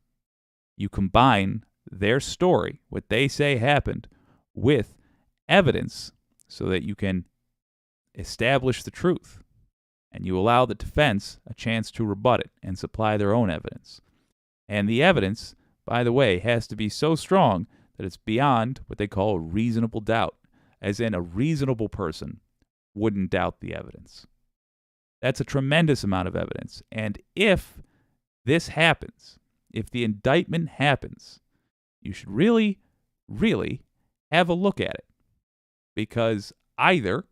You combine their story, what they say happened, with evidence so that you can establish the truth. And you allow the defense a chance to rebut it and supply their own evidence. And the evidence, by the way, has to be so strong that it's beyond what they call a reasonable doubt, as in a reasonable person wouldn't doubt the evidence. That's a tremendous amount of evidence. And if this happens, if the indictment happens, you should really, really have a look at it. Because either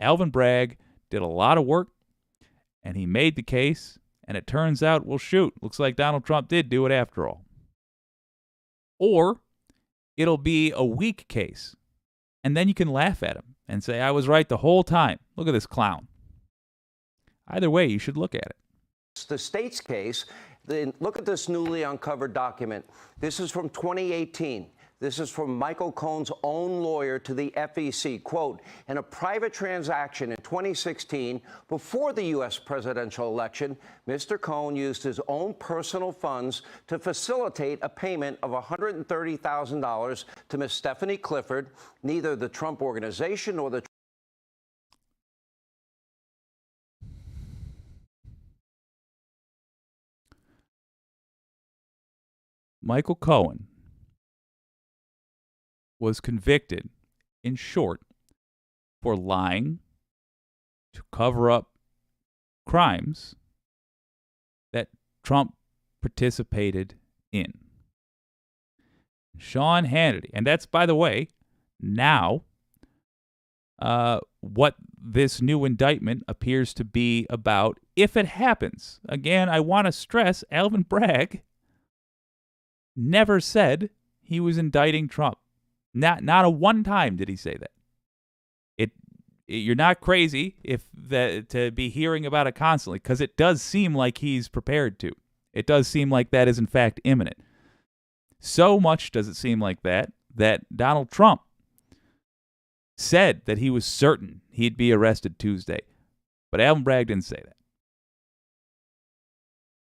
Alvin Bragg did a lot of work and he made the case, and it turns out, well, shoot, looks like Donald Trump did do it after all. Or it'll be a weak case, and then you can laugh at him and say, I was right the whole time. Look at this clown. Either way, you should look at it. The state's case, look at this newly uncovered document. This is from 2018. This is from Michael Cohen's own lawyer to the FEC. Quote, in a private transaction in 2016, before the U.S. presidential election, Mr. Cohen used his own personal funds to facilitate a payment of $130,000 to Ms. Stephanie Clifford. Neither the Trump Organization nor the Michael Cohen was convicted, in short, for lying to cover up crimes that Trump participated in. Sean Hannity, and that's, by the way, now what this new indictment appears to be about, if it happens. Again, I want to stress, Alvin Bragg never said he was indicting Trump. Not a one time did he say that. You're not crazy to be hearing about it constantly, because it does seem like he's prepared to. It does seem like that is in fact imminent. So much does it seem like that Donald Trump said that he was certain he'd be arrested Tuesday. But Alvin Bragg didn't say that.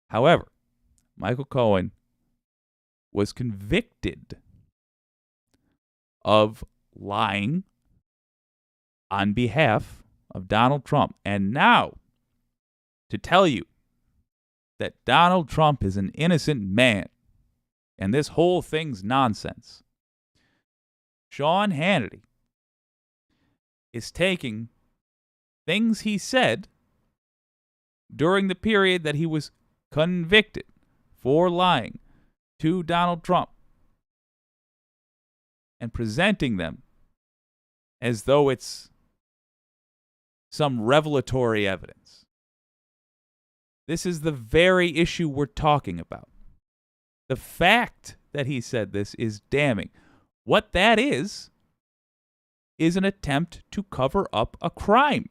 However, Michael Cohen was convicted of lying on behalf of Donald Trump. And now, to tell you that Donald Trump is an innocent man and this whole thing's nonsense, Sean Hannity is taking things he said during the period that he was convicted for lying to Donald Trump and presenting them as though it's some revelatory evidence. This is the very issue we're talking about. The fact that he said this is damning. What that is an attempt to cover up a crime,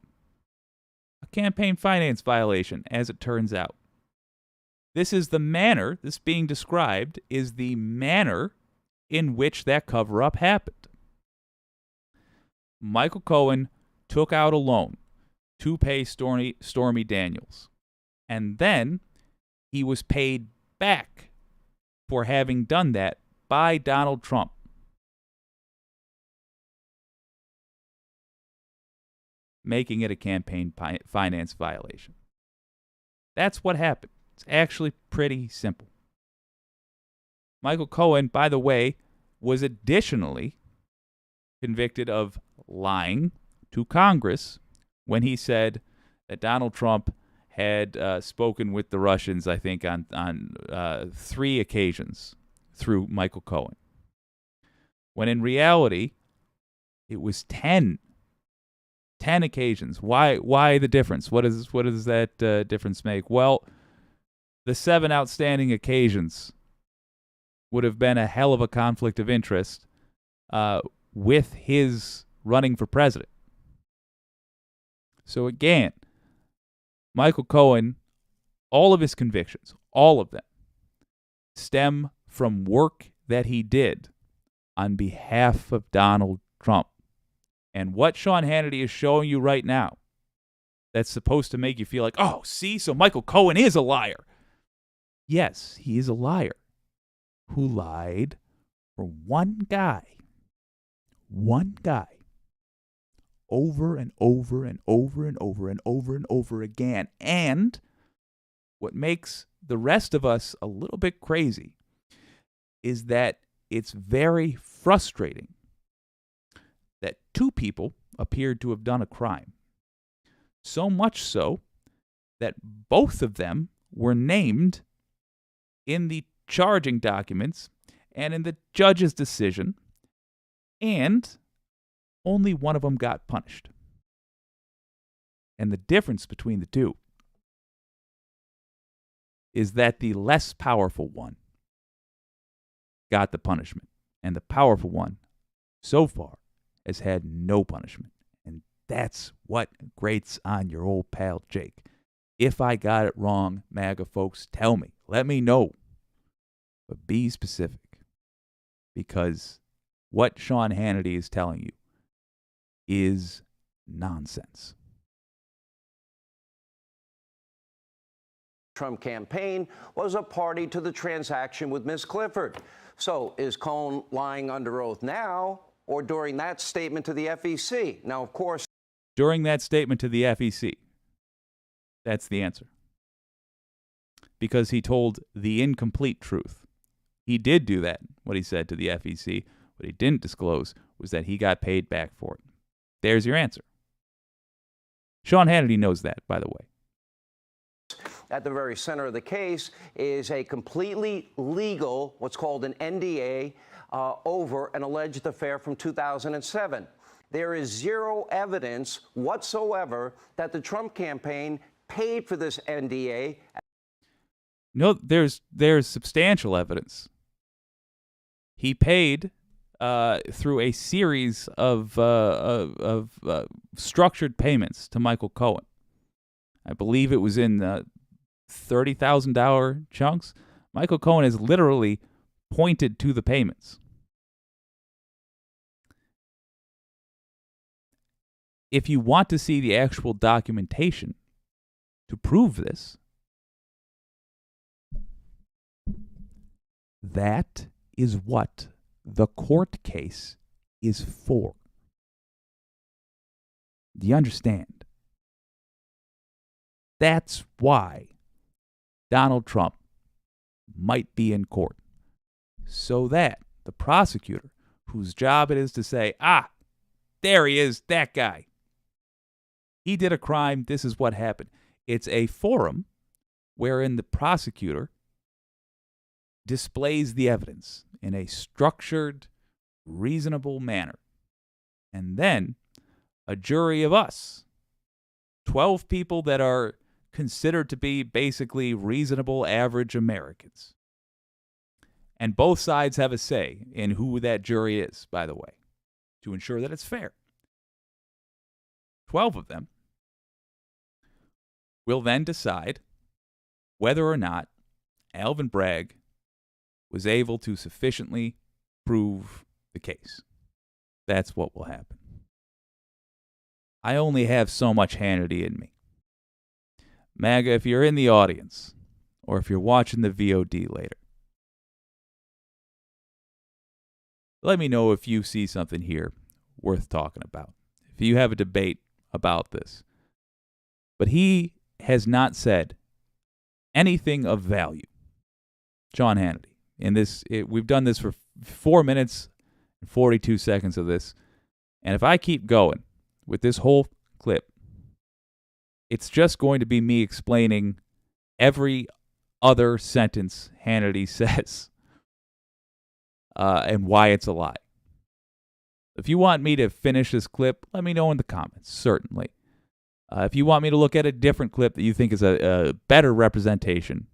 a campaign finance violation, as it turns out. This being described is the manner in which that cover-up happened. Michael Cohen took out a loan to pay Stormy Daniels, and then he was paid back for having done that by Donald Trump. Making it a campaign finance violation. That's what happened. It's actually pretty simple. Michael Cohen, by the way, was additionally convicted of lying to Congress when he said that Donald Trump had spoken with the Russians, I think, on 3 occasions through Michael Cohen. When in reality, it was 10 occasions. Why the difference? What does that difference make? Well, the 7 outstanding occasions would have been a hell of a conflict of interest with his running for president. So again, Michael Cohen, all of his convictions, all of them, stem from work that he did on behalf of Donald Trump. And what Sean Hannity is showing you right now, that's supposed to make you feel like, oh, see, so Michael Cohen is a liar. Yes, he is a liar who lied for one guy, over and over and over and over and over and over again. And what makes the rest of us a little bit crazy is that it's very frustrating that two people appeared to have done a crime. So much so that both of them were named in the charging documents and in the judge's decision, and only one of them got punished. And the difference between the two is that the less powerful one got the punishment, and the powerful one, so far, has had no punishment. And that's what grates on your old pal Jake. If I got it wrong, MAGA folks, tell me. Let me know. But be specific. Because what Sean Hannity is telling you is nonsense. Trump campaign was a party to the transaction with Ms. Clifford. So is Cohn lying under oath now or during that statement to the FEC? Now, of course, during that statement to the FEC. That's the answer. Because he told the incomplete truth. He did do that, what he said to the FEC. What he didn't disclose was that he got paid back for it. There's your answer. Sean Hannity knows that, by the way. At the very center of the case is a completely legal, what's called an NDA, over an alleged affair from 2007. There is zero evidence whatsoever that the Trump campaign paid for this NDA. No, there's substantial evidence. He paid through a series of structured payments to Michael Cohen. I believe it was in $30,000 chunks. Michael Cohen has literally pointed to the payments. If you want to see the actual documentation to prove this, that is what the court case is for. Do you understand? That's why Donald Trump might be in court. So that the prosecutor, whose job it is to say, there he is, that guy. He did a crime, this is what happened. It's a forum wherein the prosecutor displays the evidence in a structured, reasonable manner. And then a jury of us, 12 people that are considered to be basically reasonable, average Americans. And both sides have a say in who that jury is, by the way, to ensure that it's fair. 12 of them will then decide whether or not Alvin Bragg was able to sufficiently prove the case. That's what will happen. I only have so much Hannity in me. MAGA, if you're in the audience, or if you're watching the VOD later, let me know if you see something here worth talking about. If you have a debate about this. But he has not said anything of value. Sean Hannity. In this, we've done this for 4 minutes and 42 seconds of this. And if I keep going with this whole clip, it's just going to be me explaining every other sentence Hannity says and why it's a lie. If you want me to finish this clip, let me know in the comments, certainly. If you want me to look at a different clip that you think is a better representation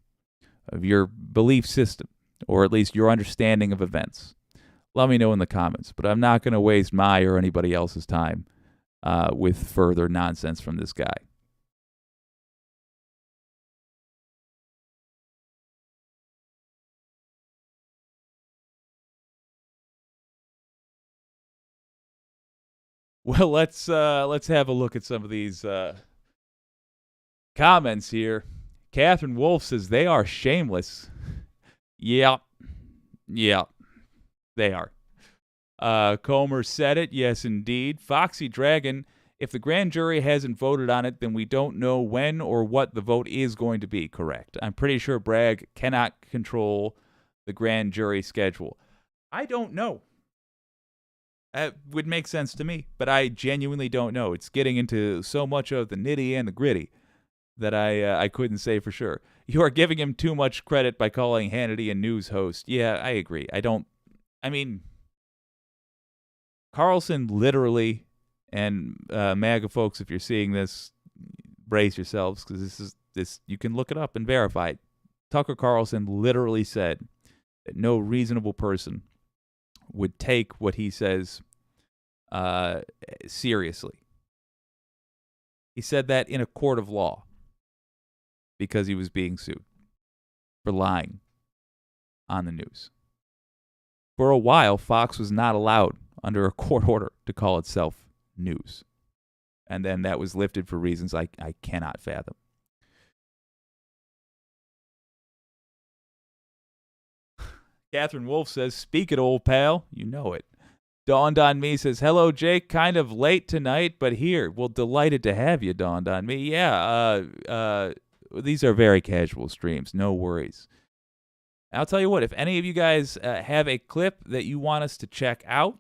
of your belief system, or at least your understanding of events, let me know in the comments. But I'm not going to waste my or anybody else's time with further nonsense from this guy. Well, let's have a look at some of these comments here. Catherine Wolf says they are shameless. Yeah, they are. Comer said it. Yes, indeed. Foxy Dragon, if the grand jury hasn't voted on it, then we don't know when or what the vote is going to be. Correct. I'm pretty sure Bragg cannot control the grand jury schedule. I don't know. That would make sense to me, but I genuinely don't know. It's getting into so much of the nitty and the gritty that I couldn't say for sure. You are giving him too much credit by calling Hannity a news host. Yeah, I agree. I mean, Carlson literally, and MAGA folks, if you're seeing this, brace yourselves, because this you can look it up and verify it. Tucker Carlson literally said that no reasonable person would take what he says seriously. He said that in a court of law because he was being sued for lying on the news. For a while, Fox was not allowed under a court order to call itself news. And then that was lifted for reasons I cannot fathom. Catherine Wolf says, speak it, old pal. You know it. Dawned on Me says, hello, Jake. Kind of late tonight, but here. Well, delighted to have you, Dawned on Me. Yeah, these are very casual streams. No worries. I'll tell you what, if any of you guys have a clip that you want us to check out,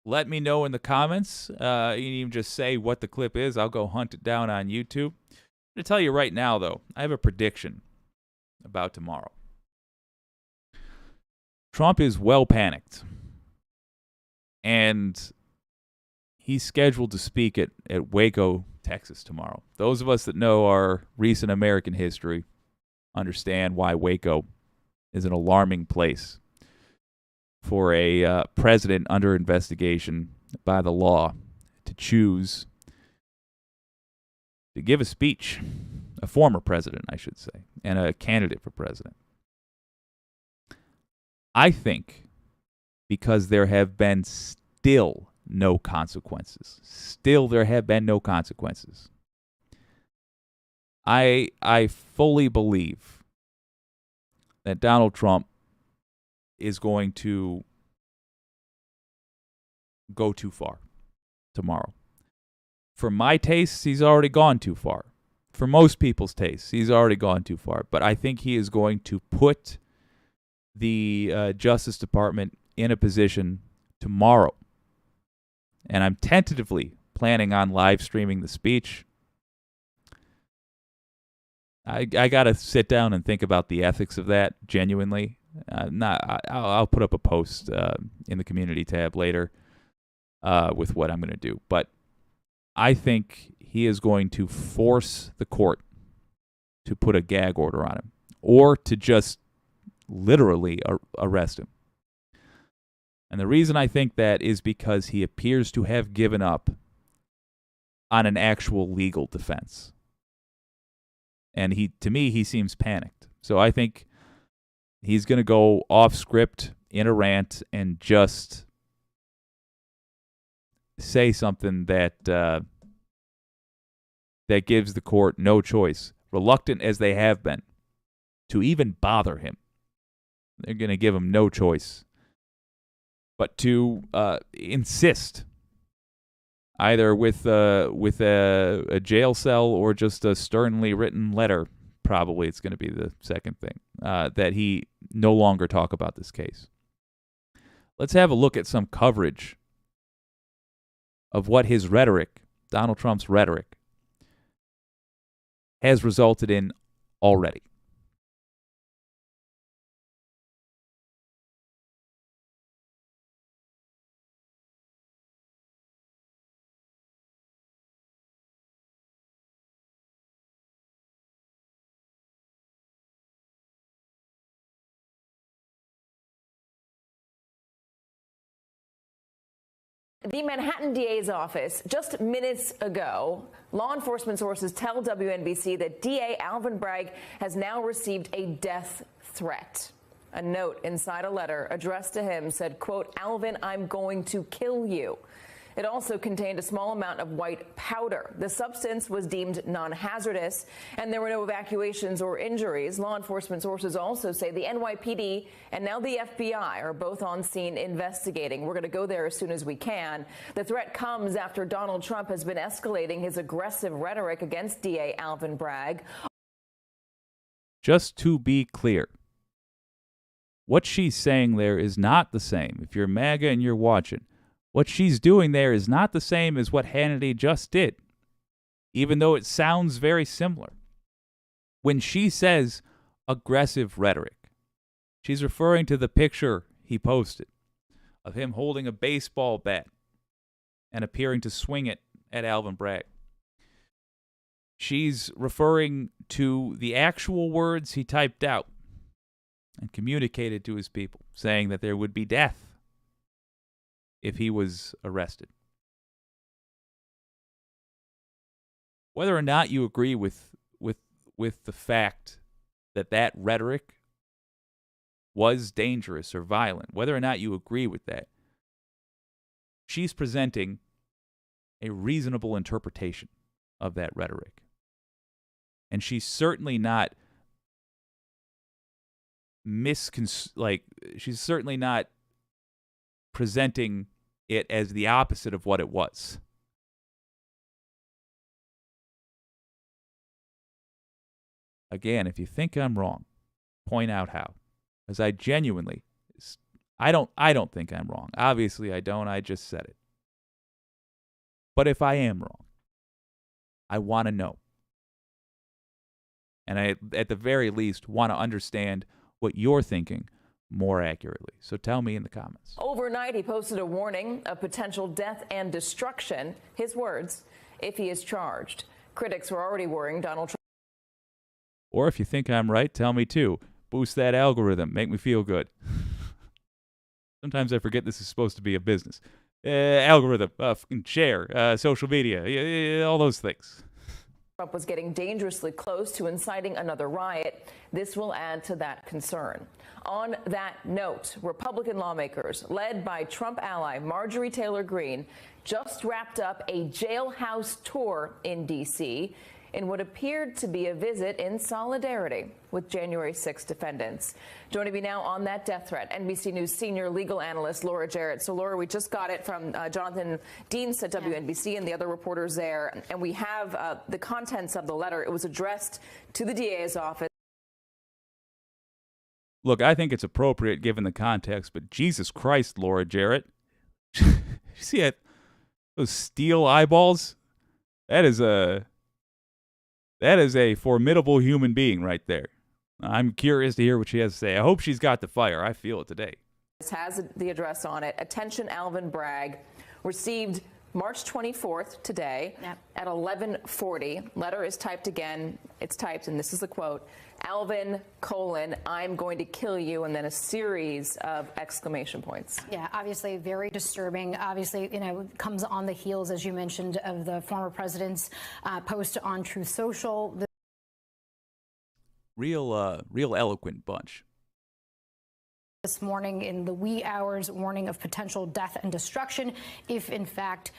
let me know in the comments. You can even just say what the clip is. I'll go hunt it down on YouTube. I'm going to tell you right now, though, I have a prediction about tomorrow. Trump is well panicked. And he's scheduled to speak at Waco, Texas tomorrow. Those of us that know our recent American history understand why Waco is an alarming place for a president under investigation by the law to choose to give a speech, a former president, I should say, and a candidate for president. I think because there have been still no consequences. Still there have been no consequences. I fully believe that Donald Trump is going to go too far tomorrow. For my tastes, he's already gone too far. For most people's tastes, he's already gone too far. But I think he is going to put the Justice Department in a position tomorrow. And I'm tentatively planning on live streaming the speech. I got to sit down and think about the ethics of that genuinely. I'll put up a post in the community tab later with what I'm going to do. But I think he is going to force the court to put a gag order on him or to just literally arrest him. And the reason I think that is because he appears to have given up on an actual legal defense. And to me, he seems panicked. So I think he's going to go off script in a rant and just say something that gives the court no choice, reluctant as they have been, to even bother him. They're going to give him no choice but to insist, either with a jail cell or just a sternly written letter, probably it's going to be the second thing, that he no longer talk about this case. Let's have a look at some coverage of what his rhetoric, Donald Trump's rhetoric, has resulted in already. The Manhattan DA's office, just minutes ago, law enforcement sources tell WNBC that DA Alvin Bragg has now received a death threat. A note inside a letter addressed to him said, quote, "Alvin, I'm going to kill you." It also contained a small amount of white powder. The substance was deemed non-hazardous, and there were no evacuations or injuries. Law enforcement sources also say the NYPD and now the FBI are both on scene investigating. We're going to go there as soon as we can. The threat comes after Donald Trump has been escalating his aggressive rhetoric against DA Alvin Bragg. Just to be clear, what she's saying there is not the same. If you're MAGA and you're watching, what she's doing there is not the same as what Hannity just did, even though it sounds very similar. When she says aggressive rhetoric, she's referring to the picture he posted of him holding a baseball bat and appearing to swing it at Alvin Bragg. She's referring to the actual words he typed out and communicated to his people, saying that there would be death if he was arrested. Whether or not you agree with the fact that that rhetoric was dangerous or violent, whether or not you agree with that, she's presenting a reasonable interpretation of that rhetoric. And she's certainly not she's certainly not presenting it as the opposite of what it was. Again, if you think I'm wrong, point out how. Because I genuinely, I don't think I'm wrong. Obviously I don't, I just said it. But if I am wrong, I want to know. And I, at the very least, want to understand what you're thinking more accurately. So tell me in the comments. Overnight, he posted a warning of potential death and destruction, his words, if he is charged. Critics were already worrying Donald Trump. Or if you think I'm right, tell me too. Boost that algorithm. Make me feel good. Sometimes I forget this is supposed to be a business. Algorithm, share, social media, all those things. Trump was getting dangerously close to inciting another riot. This will add to that concern. On that note, Republican lawmakers, led by Trump ally Marjorie Taylor Greene, just wrapped up a jailhouse tour in D.C. in what appeared to be a visit in solidarity with January 6 defendants. Joining me now on that death threat, NBC News senior legal analyst Laura Jarrett. So, Laura, we just got it from Jonathan Deans at WNBC and the other reporters there, and we have the contents of the letter. It was addressed to the DA's office. Look, I think it's appropriate given the context, but Jesus Christ, Laura Jarrett. You see that? Those steel eyeballs? That is a formidable human being right there. I'm curious to hear what she has to say. I hope she's got the fire. I feel it today. This has the address on it. Attention Alvin Bragg. Received March 24th today at 11:40. Letter is typed again. It's typed, and this is the quote. Alvin, I'm going to kill you, and then a series of exclamation points. Yeah, obviously very disturbing. Obviously, comes on the heels, as you mentioned, of the former president's post on Truth Social. Real eloquent bunch. This morning in the wee hours, warning of potential death and destruction if, in fact,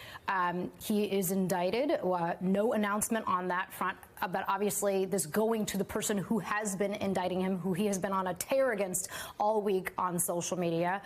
he is indicted. No announcement on that front. But obviously, this going to the person who has been indicting him, who he has been on a tear against all week on social media.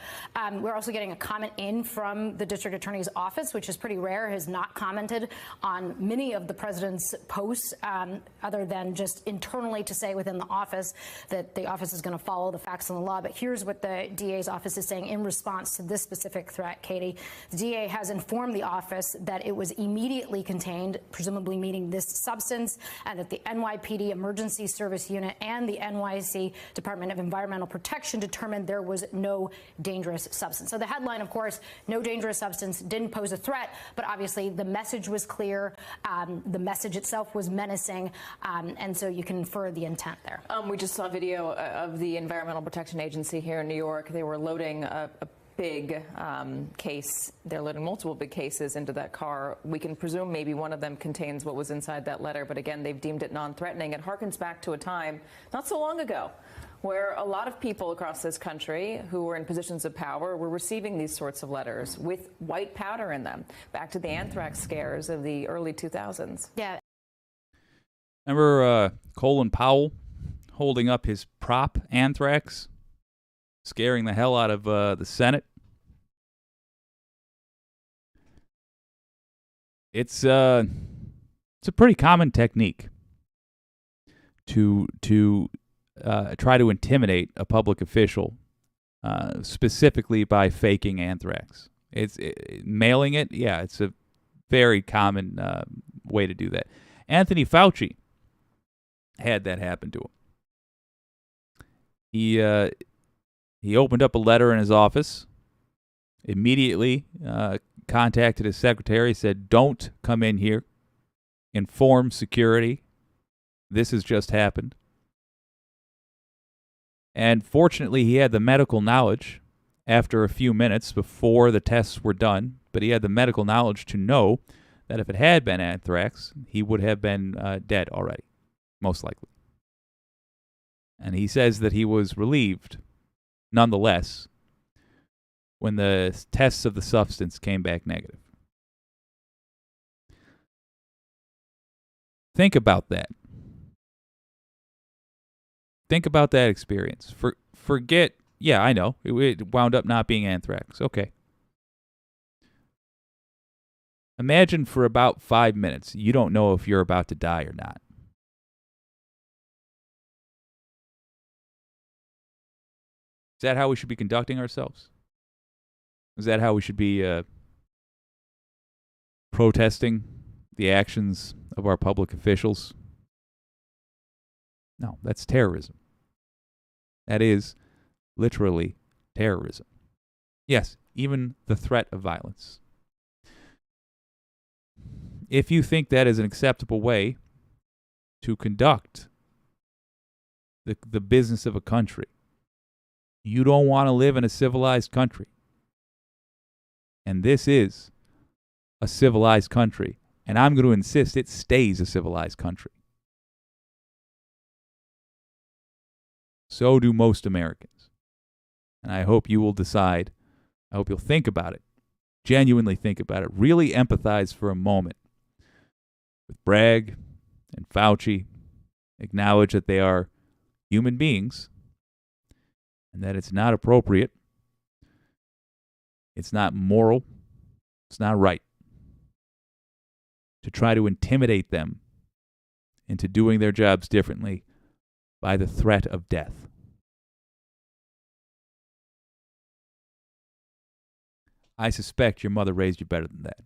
We're also getting a comment in from the district attorney's office, which is pretty rare, has not commented on many of the president's posts, other than just internally to say within the office that the office is going to follow the facts and the law. But here's what the DA's office is saying in response to this specific threat, Katie. The DA has informed the office that it was immediately contained, presumably meaning this substance, and that the NYPD Emergency Service Unit and the NYC Department of Environmental Protection determined there was no dangerous substance. So the headline, of course, no dangerous substance, didn't pose a threat, but obviously the message was clear. The message itself was menacing, and so you can infer the intent there. We just saw video of the Environmental Protection Agency here in New York. They were loading a big case. They're loading multiple big cases into that car. We can presume maybe one of them contains what was inside that letter, but again, they've deemed it non-threatening. It harkens back to a time not so long ago where a lot of people across this country who were in positions of power were receiving these sorts of letters with white powder in them. Back to the anthrax scares of the early 2000s. Yeah. Remember Colin Powell holding up his prop anthrax, scaring the hell out of the Senate? It's a pretty common technique to try to intimidate a public official specifically by faking anthrax. Mailing it, yeah, it's a very common way to do that. Anthony Fauci had that happen to him. He opened up a letter in his office, immediately contacted his secretary, said, "Don't come in here. Inform security. This has just happened." And fortunately, he had the medical knowledge after a few minutes before the tests were done, but he had the medical knowledge to know that if it had been anthrax, he would have been dead already, most likely. And he says that he was relieved, nonetheless, when the tests of the substance came back negative. Think about that. Think about that experience. Forget, yeah, I know, it wound up not being anthrax. Okay. Imagine for about 5 minutes, you don't know if you're about to die or not. Is that how we should be conducting ourselves? Is that how we should be protesting the actions of our public officials? No, that's terrorism. That is literally terrorism. Yes, even the threat of violence. If you think that is an acceptable way to conduct the business of a country, you don't want to live in a civilized country. And this is a civilized country. And I'm going to insist it stays a civilized country. So do most Americans. And I hope you will decide, I hope you'll think about it, genuinely think about it, really empathize for a moment with Bragg and Fauci, acknowledge that they are human beings and that it's not appropriate, it's not moral, it's not right to try to intimidate them into doing their jobs differently by the threat of death. I suspect your mother raised you better than that.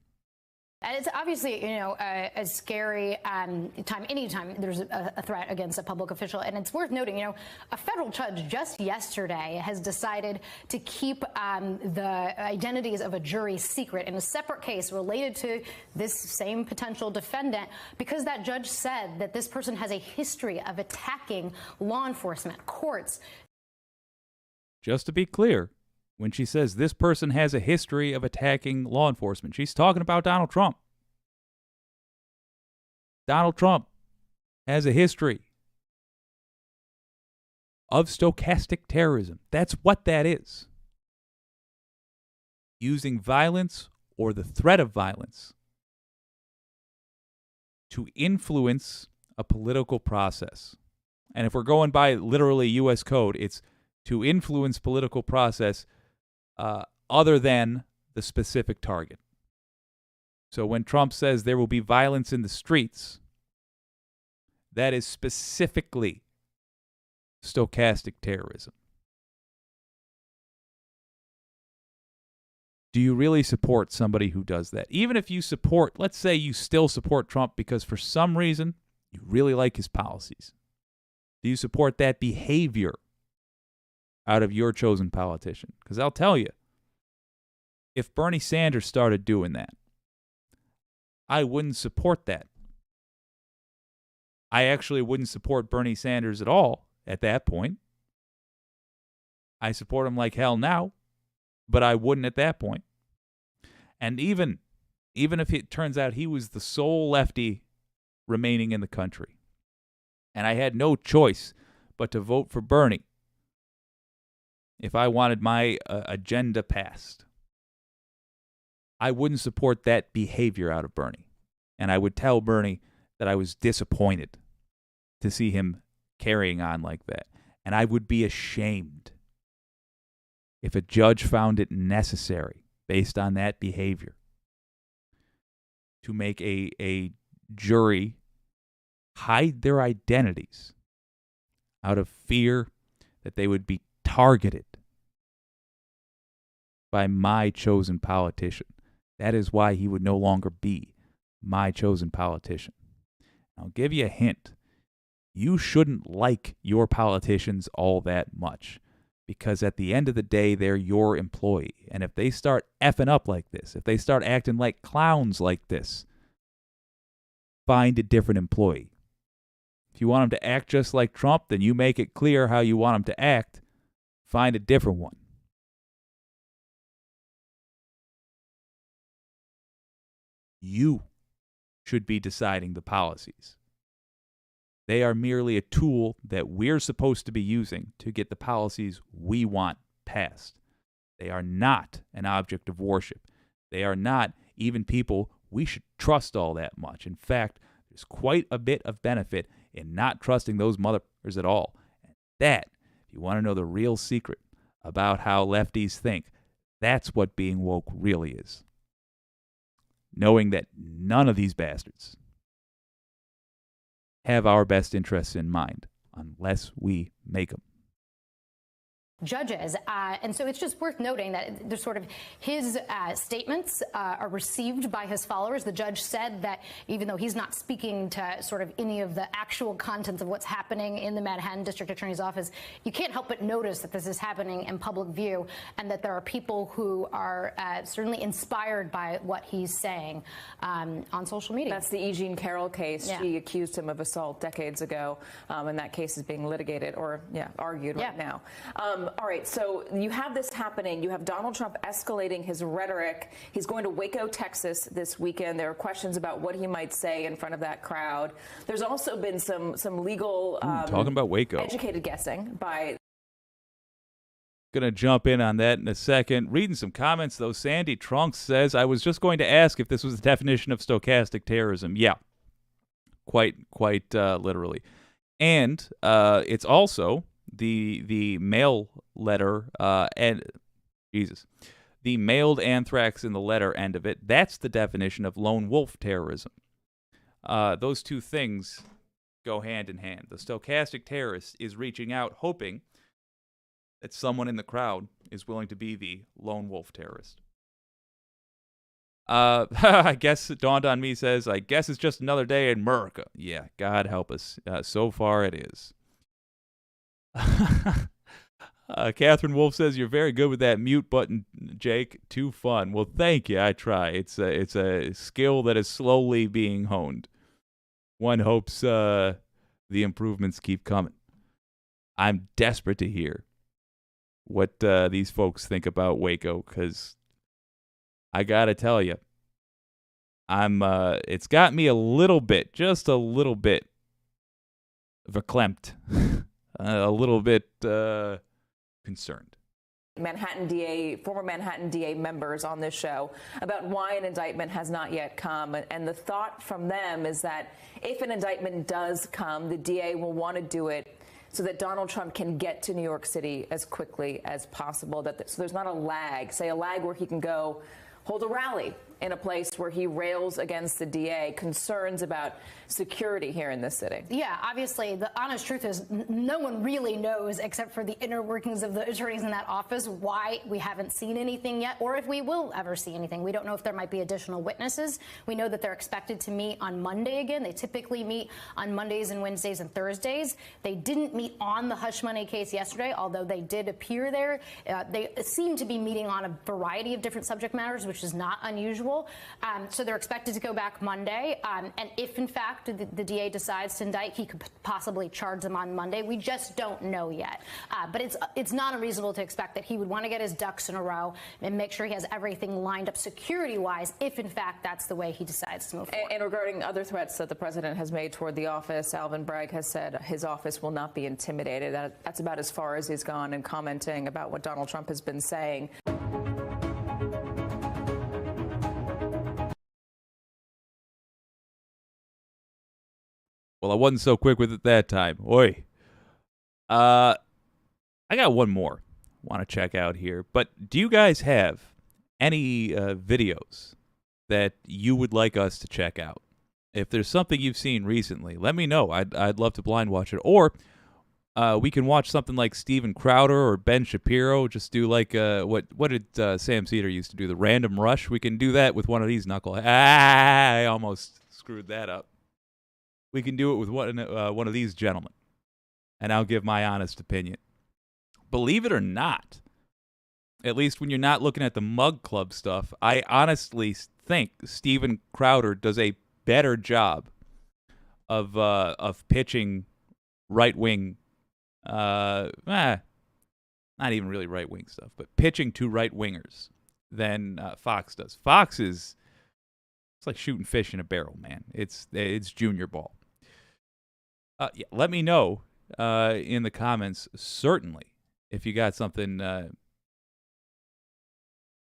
And it's obviously, a scary time anytime there's a threat against a public official. And it's worth noting, a federal judge just yesterday has decided to keep the identities of a jury secret in a separate case related to this same potential defendant, because that judge said that this person has a history of attacking law enforcement, courts. Just to be clear, when she says this person has a history of attacking law enforcement, she's talking about Donald Trump. Donald Trump has a history of stochastic terrorism. That's what that is. Using violence or the threat of violence to influence a political process. And if we're going by literally U.S. code, it's to influence political process other than the specific target. So when Trump says there will be violence in the streets, that is specifically stochastic terrorism. Do you really support somebody who does that? Even if you support, let's say you still support Trump because for some reason you really like his policies. Do you support that behavior out of your chosen politician? Because I'll tell you, if Bernie Sanders started doing that, I wouldn't support that. I actually wouldn't support Bernie Sanders at all at that point. I support him like hell now, but I wouldn't at that point. And even if it turns out he was the sole lefty remaining in the country, and I had no choice but to vote for Bernie if I wanted my agenda passed, I wouldn't support that behavior out of Bernie. And I would tell Bernie that I was disappointed to see him carrying on like that. And I would be ashamed if a judge found it necessary, based on that behavior, to make a jury hide their identities out of fear that they would be targeted by my chosen politician. That is why he would no longer be my chosen politician. I'll give you a hint. You shouldn't like your politicians all that much, because at the end of the day, they're your employee. And if they start effing up like this, if they start acting like clowns like this, find a different employee. If you want them to act just like Trump, then you make it clear how you want them to act. Find a different one. You should be deciding the policies. They are merely a tool that we're supposed to be using to get the policies we want passed. They are not an object of worship. They are not even people we should trust all that much. In fact, there's quite a bit of benefit in not trusting those motherfuckers at all. And that, if you want to know the real secret about how lefties think, that's what being woke really is. Knowing that none of these bastards have our best interests in mind unless we make them. Judges. And so it's just worth noting that there's sort of his statements are received by his followers. The judge said that even though he's not speaking to sort of any of the actual contents of what's happening in the Manhattan District Attorney's Office, you can't help but notice that this is happening in public view and that there are people who are certainly inspired by what he's saying on social media. That's the E. Jean Carroll case. Yeah. She accused him of assault decades ago, and that case is being litigated or argued right now. All right, so you have this happening. You have Donald Trump escalating his rhetoric. He's going to Waco, Texas this weekend. There are questions about what he might say in front of that crowd. There's also been some legal talking about Waco. Educated guessing by. Gonna jump in on that in a second. Reading some comments though, Sandy Trunks says, I was just going to ask if this was the definition of stochastic terrorism. Yeah, quite literally. And it's also the mail letter and the mailed anthrax in the letter end of it. That's the definition of lone wolf terrorism. Those two things go hand in hand. The stochastic terrorist is reaching out hoping that someone in the crowd is willing to be the lone wolf terrorist. I guess it dawned on me, says, I guess it's just another day in America. Yeah, God help us. So far it is. Catherine Wolf says, you're very good with that mute button, Jake. Too fun. Well, thank you. I try. It's a skill that is slowly being honed. One hopes the improvements keep coming. I'm desperate to hear what these folks think about Waco, because I gotta tell you, it's got me a little bit, just a little bit verklempt. A little bit concerned. Former Manhattan DA members on this show about why an indictment has not yet come. And the thought from them is that if an indictment does come, the DA will want to do it so that Donald Trump can get to New York City as quickly as possible. So there's not a lag, say a lag where he can go hold a rally in a place where he rails against the DA, concerns about security here in this city. Yeah, obviously, the honest truth is no one really knows, except for the inner workings of the attorneys in that office, why we haven't seen anything yet, or if we will ever see anything. We don't know if there might be additional witnesses. We know that they're expected to meet on Monday again. They typically meet on Mondays and Wednesdays and Thursdays. They didn't meet on the hush money case yesterday, although they did appear there. They seem to be meeting on a variety of different subject matters, which is not unusual. So they're expected to go back Monday. And if, in fact, the DA decides to indict, he could possibly charge them on Monday. We just don't know yet. But it's not unreasonable to expect that he would want to get his ducks in a row and make sure he has everything lined up security-wise, if, in fact, that's the way he decides to move forward. And regarding other threats that the president has made toward the office, Alvin Bragg has said his office will not be intimidated. That's about as far as he's gone in commenting about what Donald Trump has been saying. Well, I wasn't so quick with it that time. Oi. I got one more I want to check out here. But do you guys have any videos that you would like us to check out? If there's something you've seen recently, let me know. I'd love to blind watch it. Or We can watch something like Steven Crowder or Ben Shapiro. Just do like what did Sam Cedar used to do? The random rush. We can do that with one of these knuckleheads. I almost screwed that up. We can do it with one of these gentlemen, and I'll give my honest opinion. Believe it or not, at least when you're not looking at the Mug Club stuff, I honestly think Steven Crowder does a better job of pitching right wing, not even really right wing stuff, but pitching to right wingers than Fox does. Fox it's like shooting fish in a barrel, man. It's junior ball. Yeah, let me know in the comments, certainly, if you got something.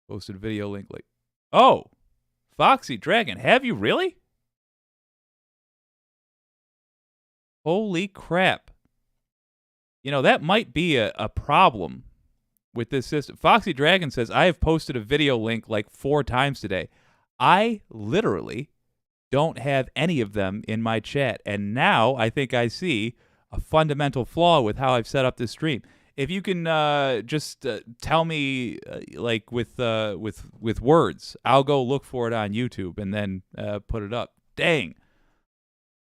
Posted a video link like, oh, Foxy Dragon, have you really? Holy crap. You know, that might be a problem with this system. Foxy Dragon says, I have posted a video link like 4 times today. I literally don't have any of them in my chat. And now I think I see a fundamental flaw with how I've set up this stream. If you can just tell me, like with words, I'll go look for it on YouTube and then put it up. Dang.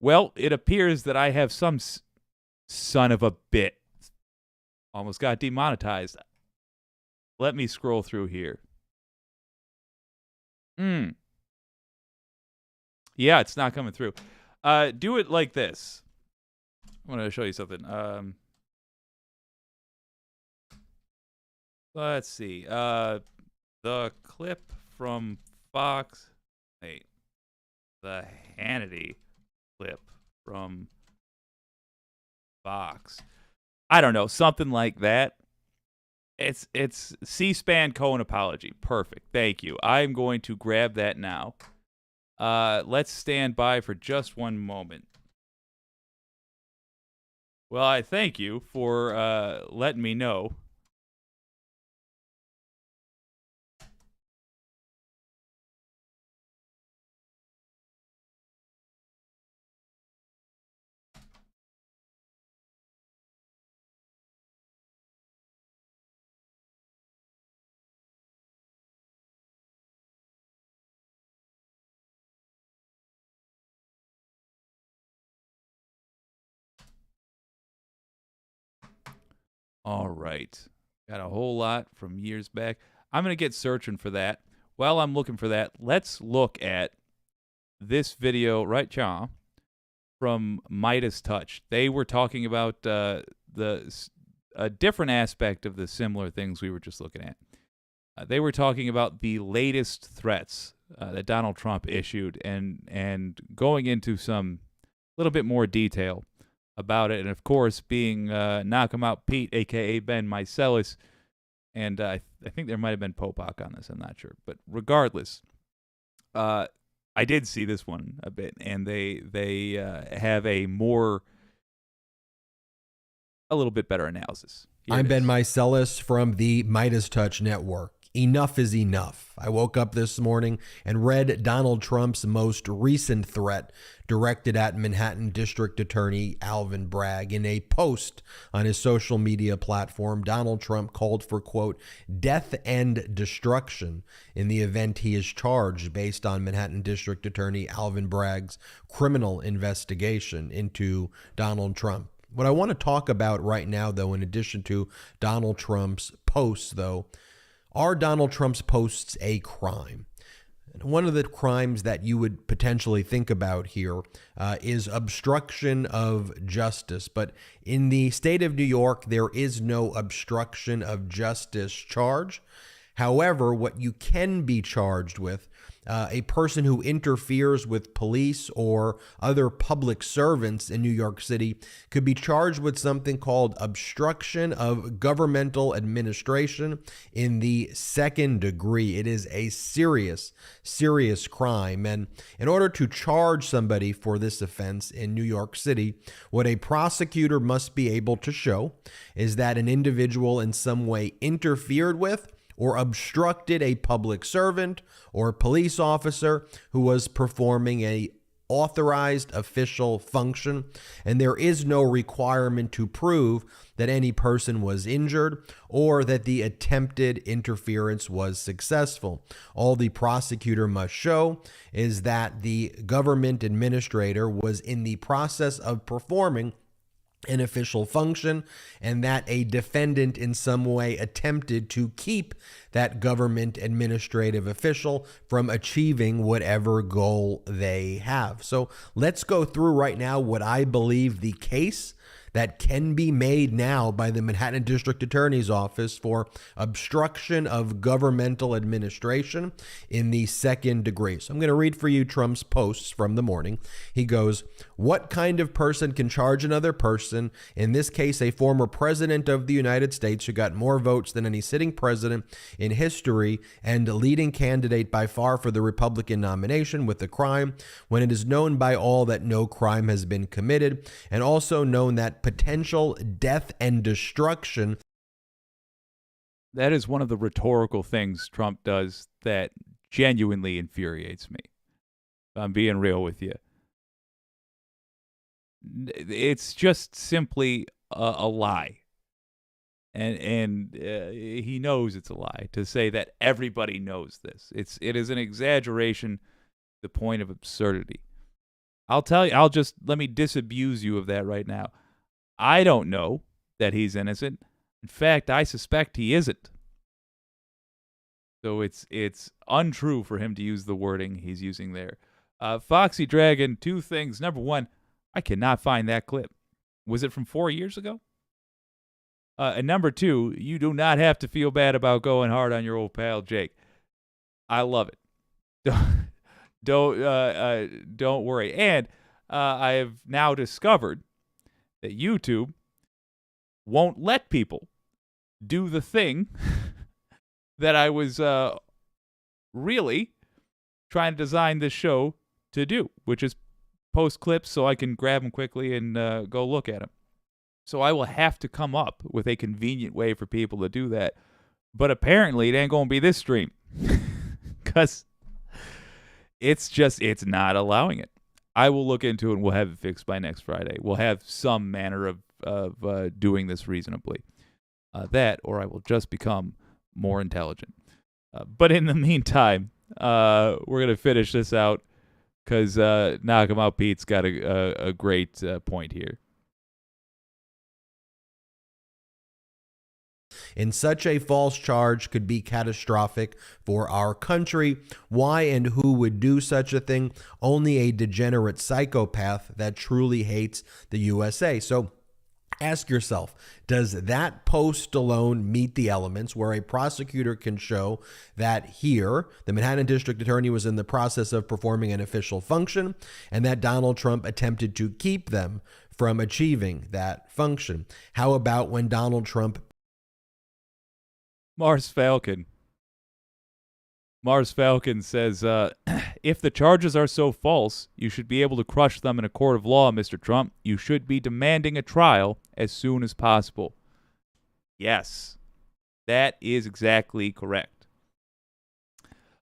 Well, it appears that I have some son of a bit. Almost got demonetized. Let me scroll through here. Yeah, it's not coming through. Do it like this. I want to show you something. Let's see. The clip from Fox. Wait. The Hannity clip from Fox. I don't know. Something like that. It's C-SPAN Cohen apology. Perfect. Thank you. I'm going to grab that now. Let's stand by for just one moment. Well, I thank you for letting me know. All right. Got a whole lot from years back. I'm going to get searching for that. While I'm looking for that, let's look at this video right now from Midas Touch. They were talking about a different aspect of the similar things we were just looking at. They were talking about the latest threats that Donald Trump issued and going into some little bit more detail about it, and of course being Knock 'em Out Pete, a.k.a. Ben Meiselas, and I think there might have been Popok on this, I'm not sure. But regardless, I did see this one a bit, and they have a little bit better analysis. I'm Ben Meiselas from the Midas Touch Network. Enough is enough. I woke up this morning and read Donald Trump's most recent threat directed at Manhattan District Attorney Alvin Bragg. In a post on his social media platform, Donald Trump called for, quote, death and destruction in the event he is charged based on Manhattan District Attorney Alvin Bragg's criminal investigation into Donald Trump. What I want to talk about right now, though, in addition to Donald Trump's posts, though, are Donald Trump's posts a crime? One of the crimes that you would potentially think about here is obstruction of justice. But in the state of New York, there is no obstruction of justice charge. However, what you can be charged with, a person who interferes with police or other public servants in New York City could be charged with something called obstruction of governmental administration in the second degree. It is a serious, serious crime. And in order to charge somebody for this offense in New York City, what a prosecutor must be able to show is that an individual in some way interfered with or obstructed a public servant or police officer who was performing a authorized official function, and there is no requirement to prove that any person was injured or that the attempted interference was successful. All the prosecutor must show is that the government administrator was in the process of performing an official function, and that a defendant in some way attempted to keep that government administrative official from achieving whatever goal they have. So let's go through right now what I believe the case that can be made now by the Manhattan District Attorney's Office for obstruction of governmental administration in the second degree. So I'm going to read for you Trump's posts from the morning. He goes, "What kind of person can charge another person, in this case a former president of the United States who got more votes than any sitting president in history and leading candidate by far for the Republican nomination, with a crime when it is known by all that no crime has been committed, and also known that potential death and destruction." That is one of the rhetorical things Trump does that genuinely infuriates me. I'm being real with you. It's just simply a lie. And he knows it's a lie to say that everybody knows this. It is an exaggeration, the point of absurdity. I'll tell you, let me disabuse you of that right now. I don't know that he's innocent. In fact, I suspect he isn't. So it's untrue for him to use the wording he's using there. Foxy Dragon, two things. Number one, I cannot find that clip. Was it from 4 years ago? And number two, you do not have to feel bad about going hard on your old pal Jake. I love it. Don't worry. And I have now discovered that YouTube won't let people do the thing that I was really trying to design this show to do, which is post clips so I can grab them quickly and go look at them. So I will have to come up with a convenient way for people to do that. But apparently it ain't going to be this stream because it's not allowing it. I will look into it and we'll have it fixed by next Friday. We'll have some manner of doing this reasonably. That, or I will just become more intelligent. But in the meantime, we're going to finish this out because Knock 'em Out Pete's got a great point here. And such a false charge could be catastrophic for our country. Why and who would do such a thing? Only a degenerate psychopath that truly hates the USA. So ask yourself, does that post alone meet the elements where a prosecutor can show that here, the Manhattan District Attorney was in the process of performing an official function and that Donald Trump attempted to keep them from achieving that function? How about when Donald Trump... Mars Falcon says, if the charges are so false, you should be able to crush them in a court of law, Mr. Trump. You should be demanding a trial as soon as possible. Yes, that is exactly correct.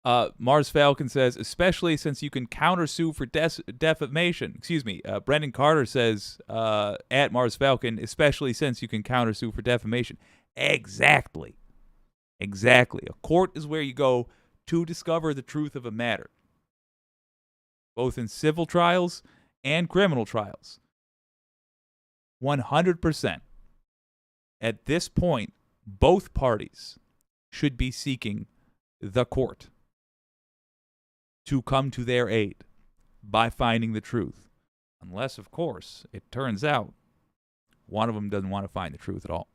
Mars Falcon says, especially since you can countersue for defamation. Brendan Carter says, at Mars Falcon, especially since you can countersue for defamation. Exactly. A court is where you go to discover the truth of a matter, both in civil trials and criminal trials. 100%. At this point, both parties should be seeking the court to come to their aid by finding the truth. Unless, of course, it turns out one of them doesn't want to find the truth at all.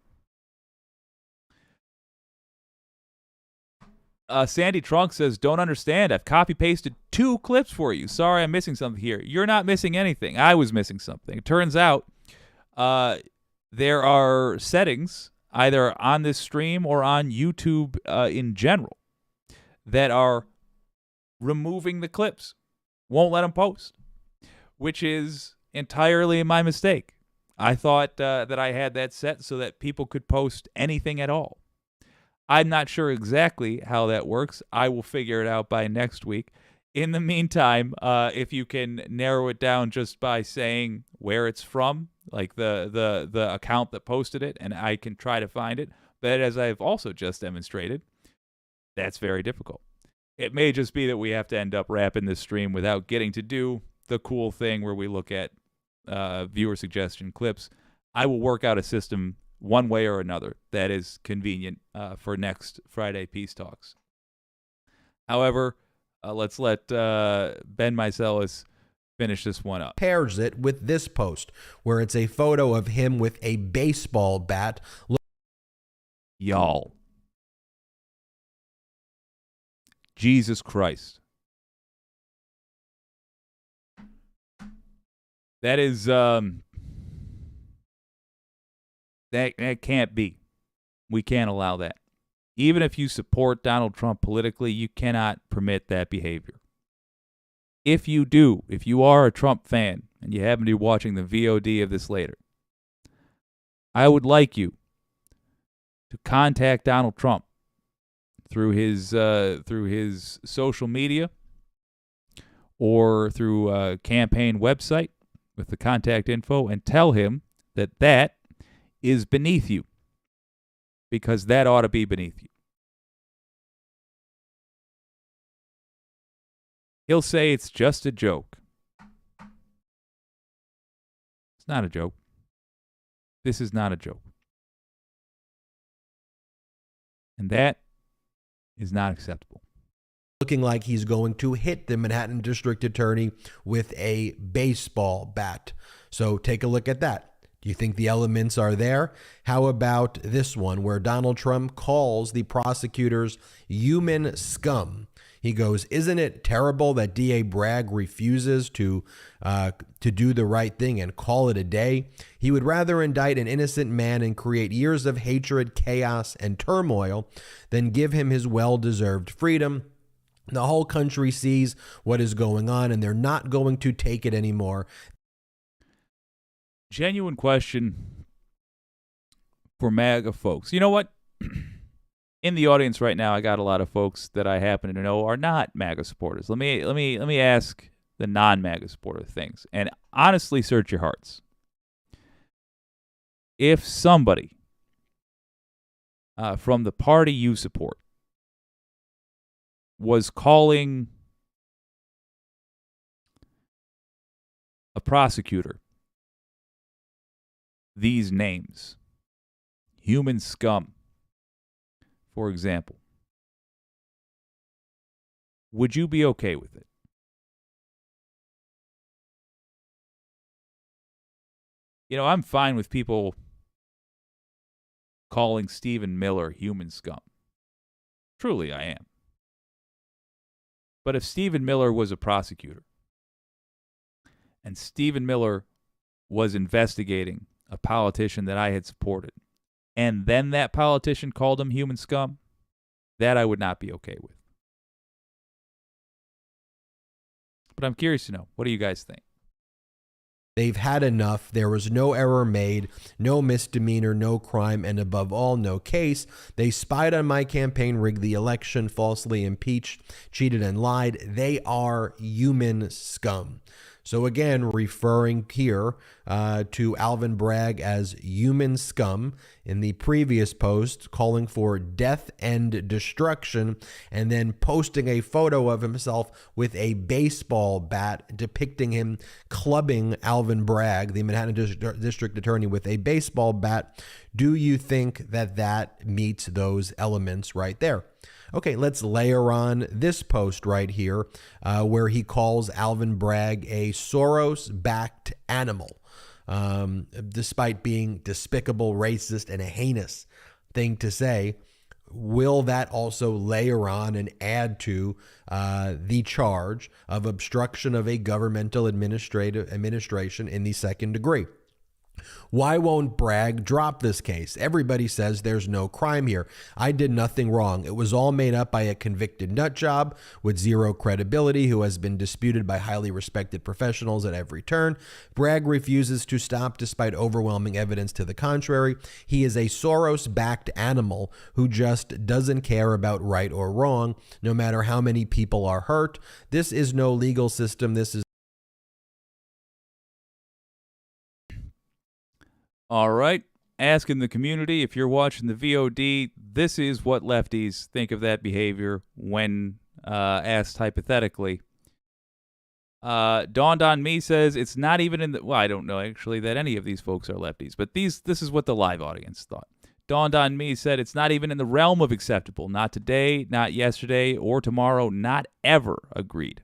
Sandy Trunk says, don't understand. I've copy-pasted 2 clips for you. Sorry, I'm missing something here. You're not missing anything. I was missing something. It turns out there are settings, either on this stream or on YouTube in general, that are removing the clips. Won't let them post, which is entirely my mistake. I thought that I had that set so that people could post anything at all. I'm not sure exactly how that works. I will figure it out by next week. In the meantime, if you can narrow it down just by saying where it's from, like the account that posted it, and I can try to find it. But as I've also just demonstrated, that's very difficult. It may just be that we have to end up wrapping this stream without getting to do the cool thing where we look at viewer suggestion clips. I will work out a system one way or another that is convenient for next Friday Peace Talks. However, let's let Ben Meiselas finish this one up. Pairs it with this post where it's a photo of him with a baseball bat. Y'all. Jesus Christ. That is that can't be. We can't allow that. Even if you support Donald Trump politically, you cannot permit that behavior. If you do, if you are a Trump fan and you happen to be watching the VOD of this later, I would like you to contact Donald Trump through his social media or through a campaign website with the contact info and tell him that that is beneath you, because that ought to be beneath you. He'll say it's just a joke. It's not a joke. This is not a joke. And that is not acceptable. Looking like he's going to hit the Manhattan District Attorney with a baseball bat. So take a look at that. Do you think the elements are there? How about this one where Donald Trump calls the prosecutors human scum? He goes, "Isn't it terrible that DA Bragg refuses to do the right thing and call it a day? He would rather indict an innocent man and create years of hatred, chaos, and turmoil than give him his well-deserved freedom. The whole country sees what is going on, and they're not going to take it anymore." Genuine question for MAGA folks. You know what? In the audience right now, I got a lot of folks that I happen to know are not MAGA supporters. Let me ask the non-MAGA supporter things, and honestly search your hearts. If somebody from the party you support was calling a prosecutor these names, human scum, for example, would you be okay with it? You know, I'm fine with people calling Stephen Miller human scum. Truly, I am. But if Stephen Miller was a prosecutor and Stephen Miller was investigating a politician that I had supported, and then that politician called him human scum, that I would not be okay with. But I'm curious to know, what do you guys think? They've had enough. There was no error made, no misdemeanor, no crime, and above all, no case. They spied on my campaign, rigged the election, falsely impeached, cheated, and lied. They are human scum. So again, referring here to Alvin Bragg as human scum in the previous post, calling for death and destruction, and then posting a photo of himself with a baseball bat depicting him clubbing Alvin Bragg, the Manhattan District Attorney, with a baseball bat. Do you think that that meets those elements right there? Okay, let's layer on this post right here where he calls Alvin Bragg a Soros-backed animal, despite being despicable, racist, and a heinous thing to say. Will that also layer on and add to the charge of obstruction of a governmental administration in the second degree? Why won't Bragg drop this case? Everybody says there's no crime here. I did nothing wrong. It was all made up by a convicted nutjob with zero credibility who has been disputed by highly respected professionals at every turn. Bragg refuses to stop despite overwhelming evidence to the contrary. He is a Soros-backed animal who just doesn't care about right or wrong, no matter how many people are hurt. This is no legal system. This is All right. Asking the community, if you're watching the VOD, this is what lefties think of that behavior when asked hypothetically. Dawned on Me says it's not even in the... Well, I don't know, actually, that any of these folks are lefties, but this is what the live audience thought. Dawned on Me said it's not even in the realm of acceptable. Not today, not yesterday, or tomorrow, not ever. Agreed.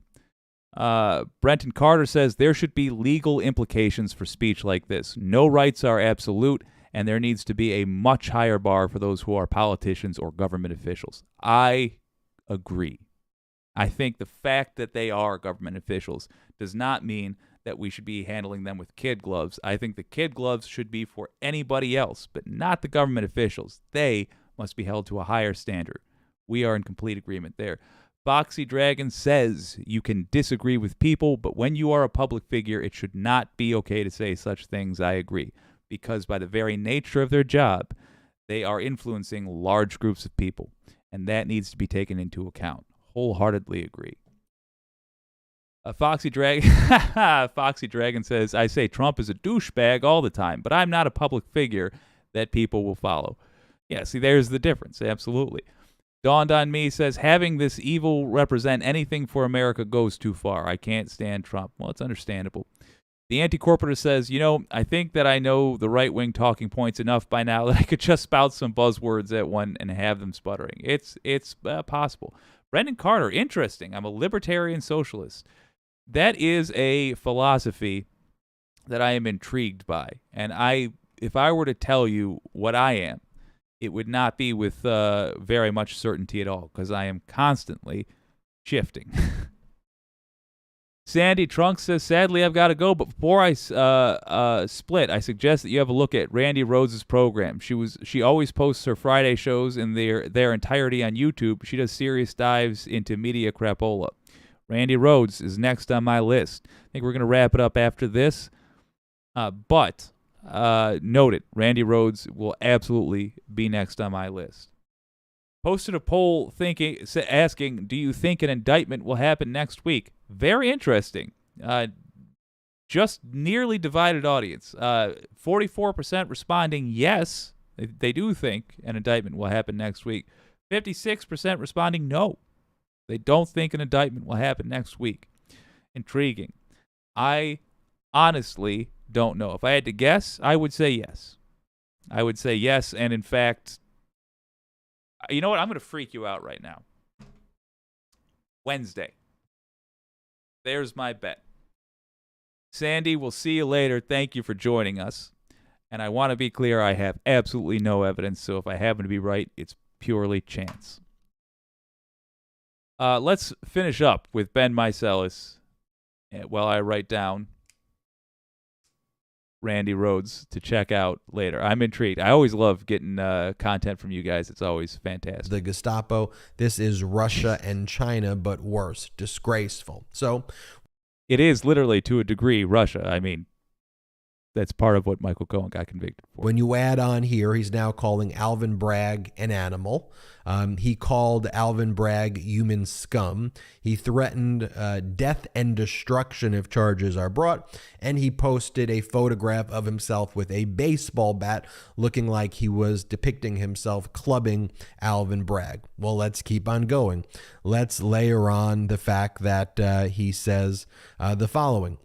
Brenton Carter says there should be legal implications for speech like this. No rights are absolute, and there needs to be a much higher bar for those who are politicians or government officials. I agree. I think the fact that they are government officials does not mean that we should be handling them with kid gloves. I think the kid gloves should be for anybody else, but not the government officials. They must be held to a higher standard. We are in complete agreement there. Foxy Dragon says you can disagree with people, but when you are a public figure, it should not be okay to say such things. I agree, because by the very nature of their job, they are influencing large groups of people, and that needs to be taken into account. Wholeheartedly agree. Foxy Dragon says, I say Trump is a douchebag all the time, but I'm not a public figure that people will follow. Yeah, see, there's the difference. Absolutely. Dawned on Me says, having this evil represent anything for America goes too far. I can't stand Trump. Well, it's understandable. The Anti-Corporatist says, I think that I know the right-wing talking points enough by now that I could just spout some buzzwords at one and have them sputtering. It's possible. Brendan Carter, interesting. I'm a libertarian socialist. That is a philosophy that I am intrigued by. And if I were to tell you what I am, it would not be with very much certainty at all, because I am constantly shifting. Sandy Trunks says, sadly, I've got to go, but before I split, I suggest that you have a look at Randy Rhodes' program. She always posts her Friday shows in their entirety on YouTube. She does serious dives into media crapola. Randy Rhodes is next on my list. I think we're going to wrap it up after this, but... noted, Randy Rhodes will absolutely be next on my list. Posted a poll asking, do you think an indictment will happen next week? Very interesting. Just nearly divided audience. 44% responding yes, they do think an indictment will happen next week. 56% responding no, they don't think an indictment will happen next week. Intriguing. I honestly don't know. If I had to guess, I would say yes. I would say yes, and in fact, you know what? I'm going to freak you out right now. Wednesday. There's my bet. Sandy, we'll see you later. Thank you for joining us. And I want to be clear, I have absolutely no evidence, so if I happen to be right, it's purely chance. Let's finish up with Ben Meiselas while I write down Randy Rhodes to check out later. I'm intrigued. I always love getting content from you guys. It's always fantastic. The Gestapo. This is Russia and China, but worse. Disgraceful. So it is literally, to a degree, Russia. I mean, that's part of what Michael Cohen got convicted for. When you add on here, he's now calling Alvin Bragg an animal. He called Alvin Bragg human scum. He threatened death and destruction if charges are brought. And he posted a photograph of himself with a baseball bat looking like he was depicting himself clubbing Alvin Bragg. Well, let's keep on going. Let's layer on the fact that he says the following.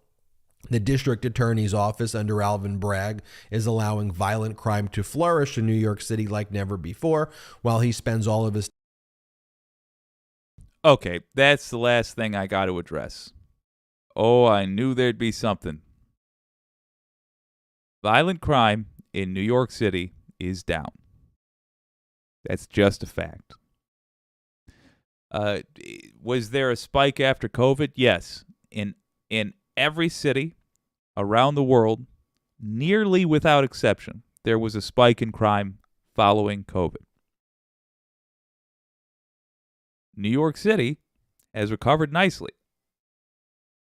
The district attorney's office under Alvin Bragg is allowing violent crime to flourish in New York City like never before, while he spends all of his... Okay, that's the last thing I got to address. Oh, I knew there'd be something. Violent crime in New York City is down. That's just a fact. Was there a spike after COVID? Yes. In every city around the world, nearly without exception, there was a spike in crime following COVID. New York City has recovered nicely.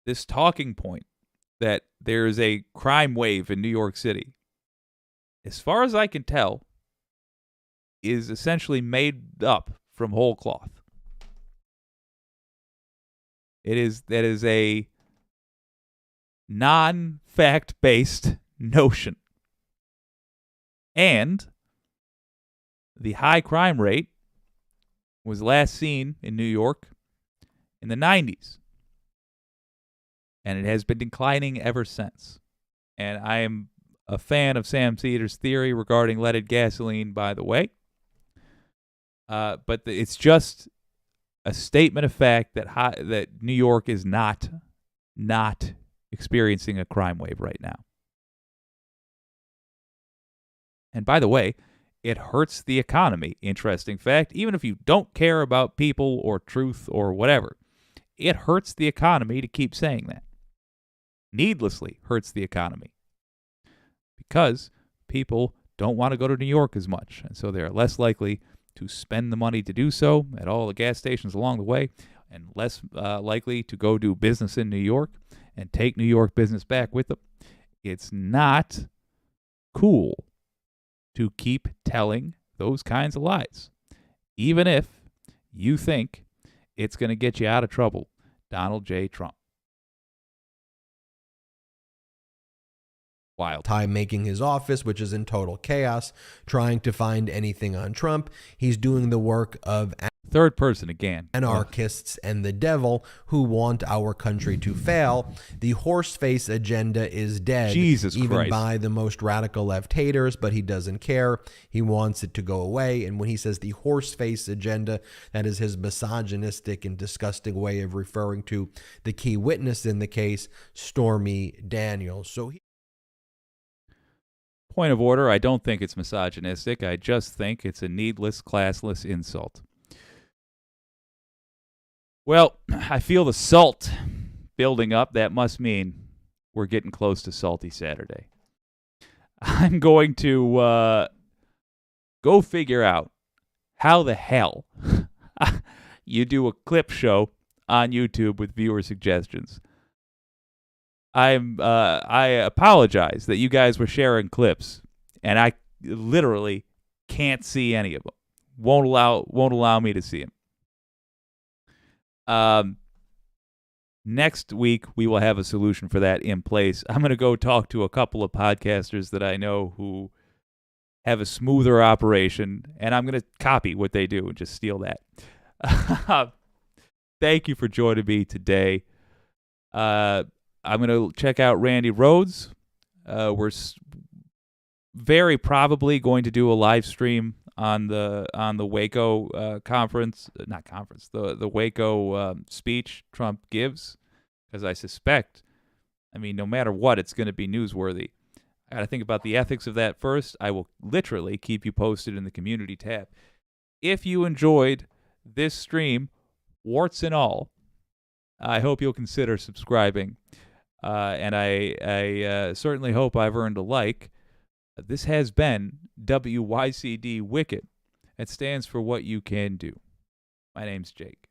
This talking point that there is a crime wave in New York City, as far as I can tell, is essentially made up from whole cloth. That is a non-fact based notion. And the high crime rate was last seen in New York in the 90s. And it has been declining ever since. And I am a fan of Sam Cedars' theory regarding leaded gasoline, by the way. But it's just a statement of fact that New York is not experiencing a crime wave right now. And by the way, it hurts the economy. Interesting fact. Even if you don't care about people or truth or whatever, it hurts the economy to keep saying that. Needlessly hurts the economy. Because people don't want to go to New York as much. And so they're less likely to spend the money to do so at all the gas stations along the way, and less likely to go do business in New York and take New York business back with them. It's not cool to keep telling those kinds of lies, even if you think it's going to get you out of trouble. Donald J. Trump. Wild. Time making his office, which is in total chaos, trying to find anything on Trump. He's doing the work of third person again. Anarchists and the devil who want our country to fail. The horseface agenda is dead. Jesus even Christ. by the most radical left haters, but he doesn't care. He wants it to go away. And when he says the horseface agenda, that is his misogynistic and disgusting way of referring to the key witness in the case, Stormy Daniels. So point of order, I don't think it's misogynistic. I just think it's a needless, classless insult. Well, I feel the salt building up. That must mean we're getting close to Salty Saturday. I'm going to go figure out how the hell you do a clip show on YouTube with viewer suggestions. I apologize that you guys were sharing clips, and I literally can't see any of them. Won't allow me to see them. Next week we will have a solution for that in place. I'm going to go talk to a couple of podcasters that I know who have a smoother operation, and I'm going to copy what they do and just steal that. Thank you for joining me today. I'm going to check out Randy Rhodes. We're very probably going to do a live stream on the Waco the Waco speech Trump gives, because I suspect, no matter what, it's going to be newsworthy. I got to think about the ethics of that first. I will literally keep you posted in the community tab. If you enjoyed this stream, warts and all, I hope you'll consider subscribing. And I certainly hope I've earned a like. This has been WYCD Wicked. It stands for What You Can Do. My name's Jake.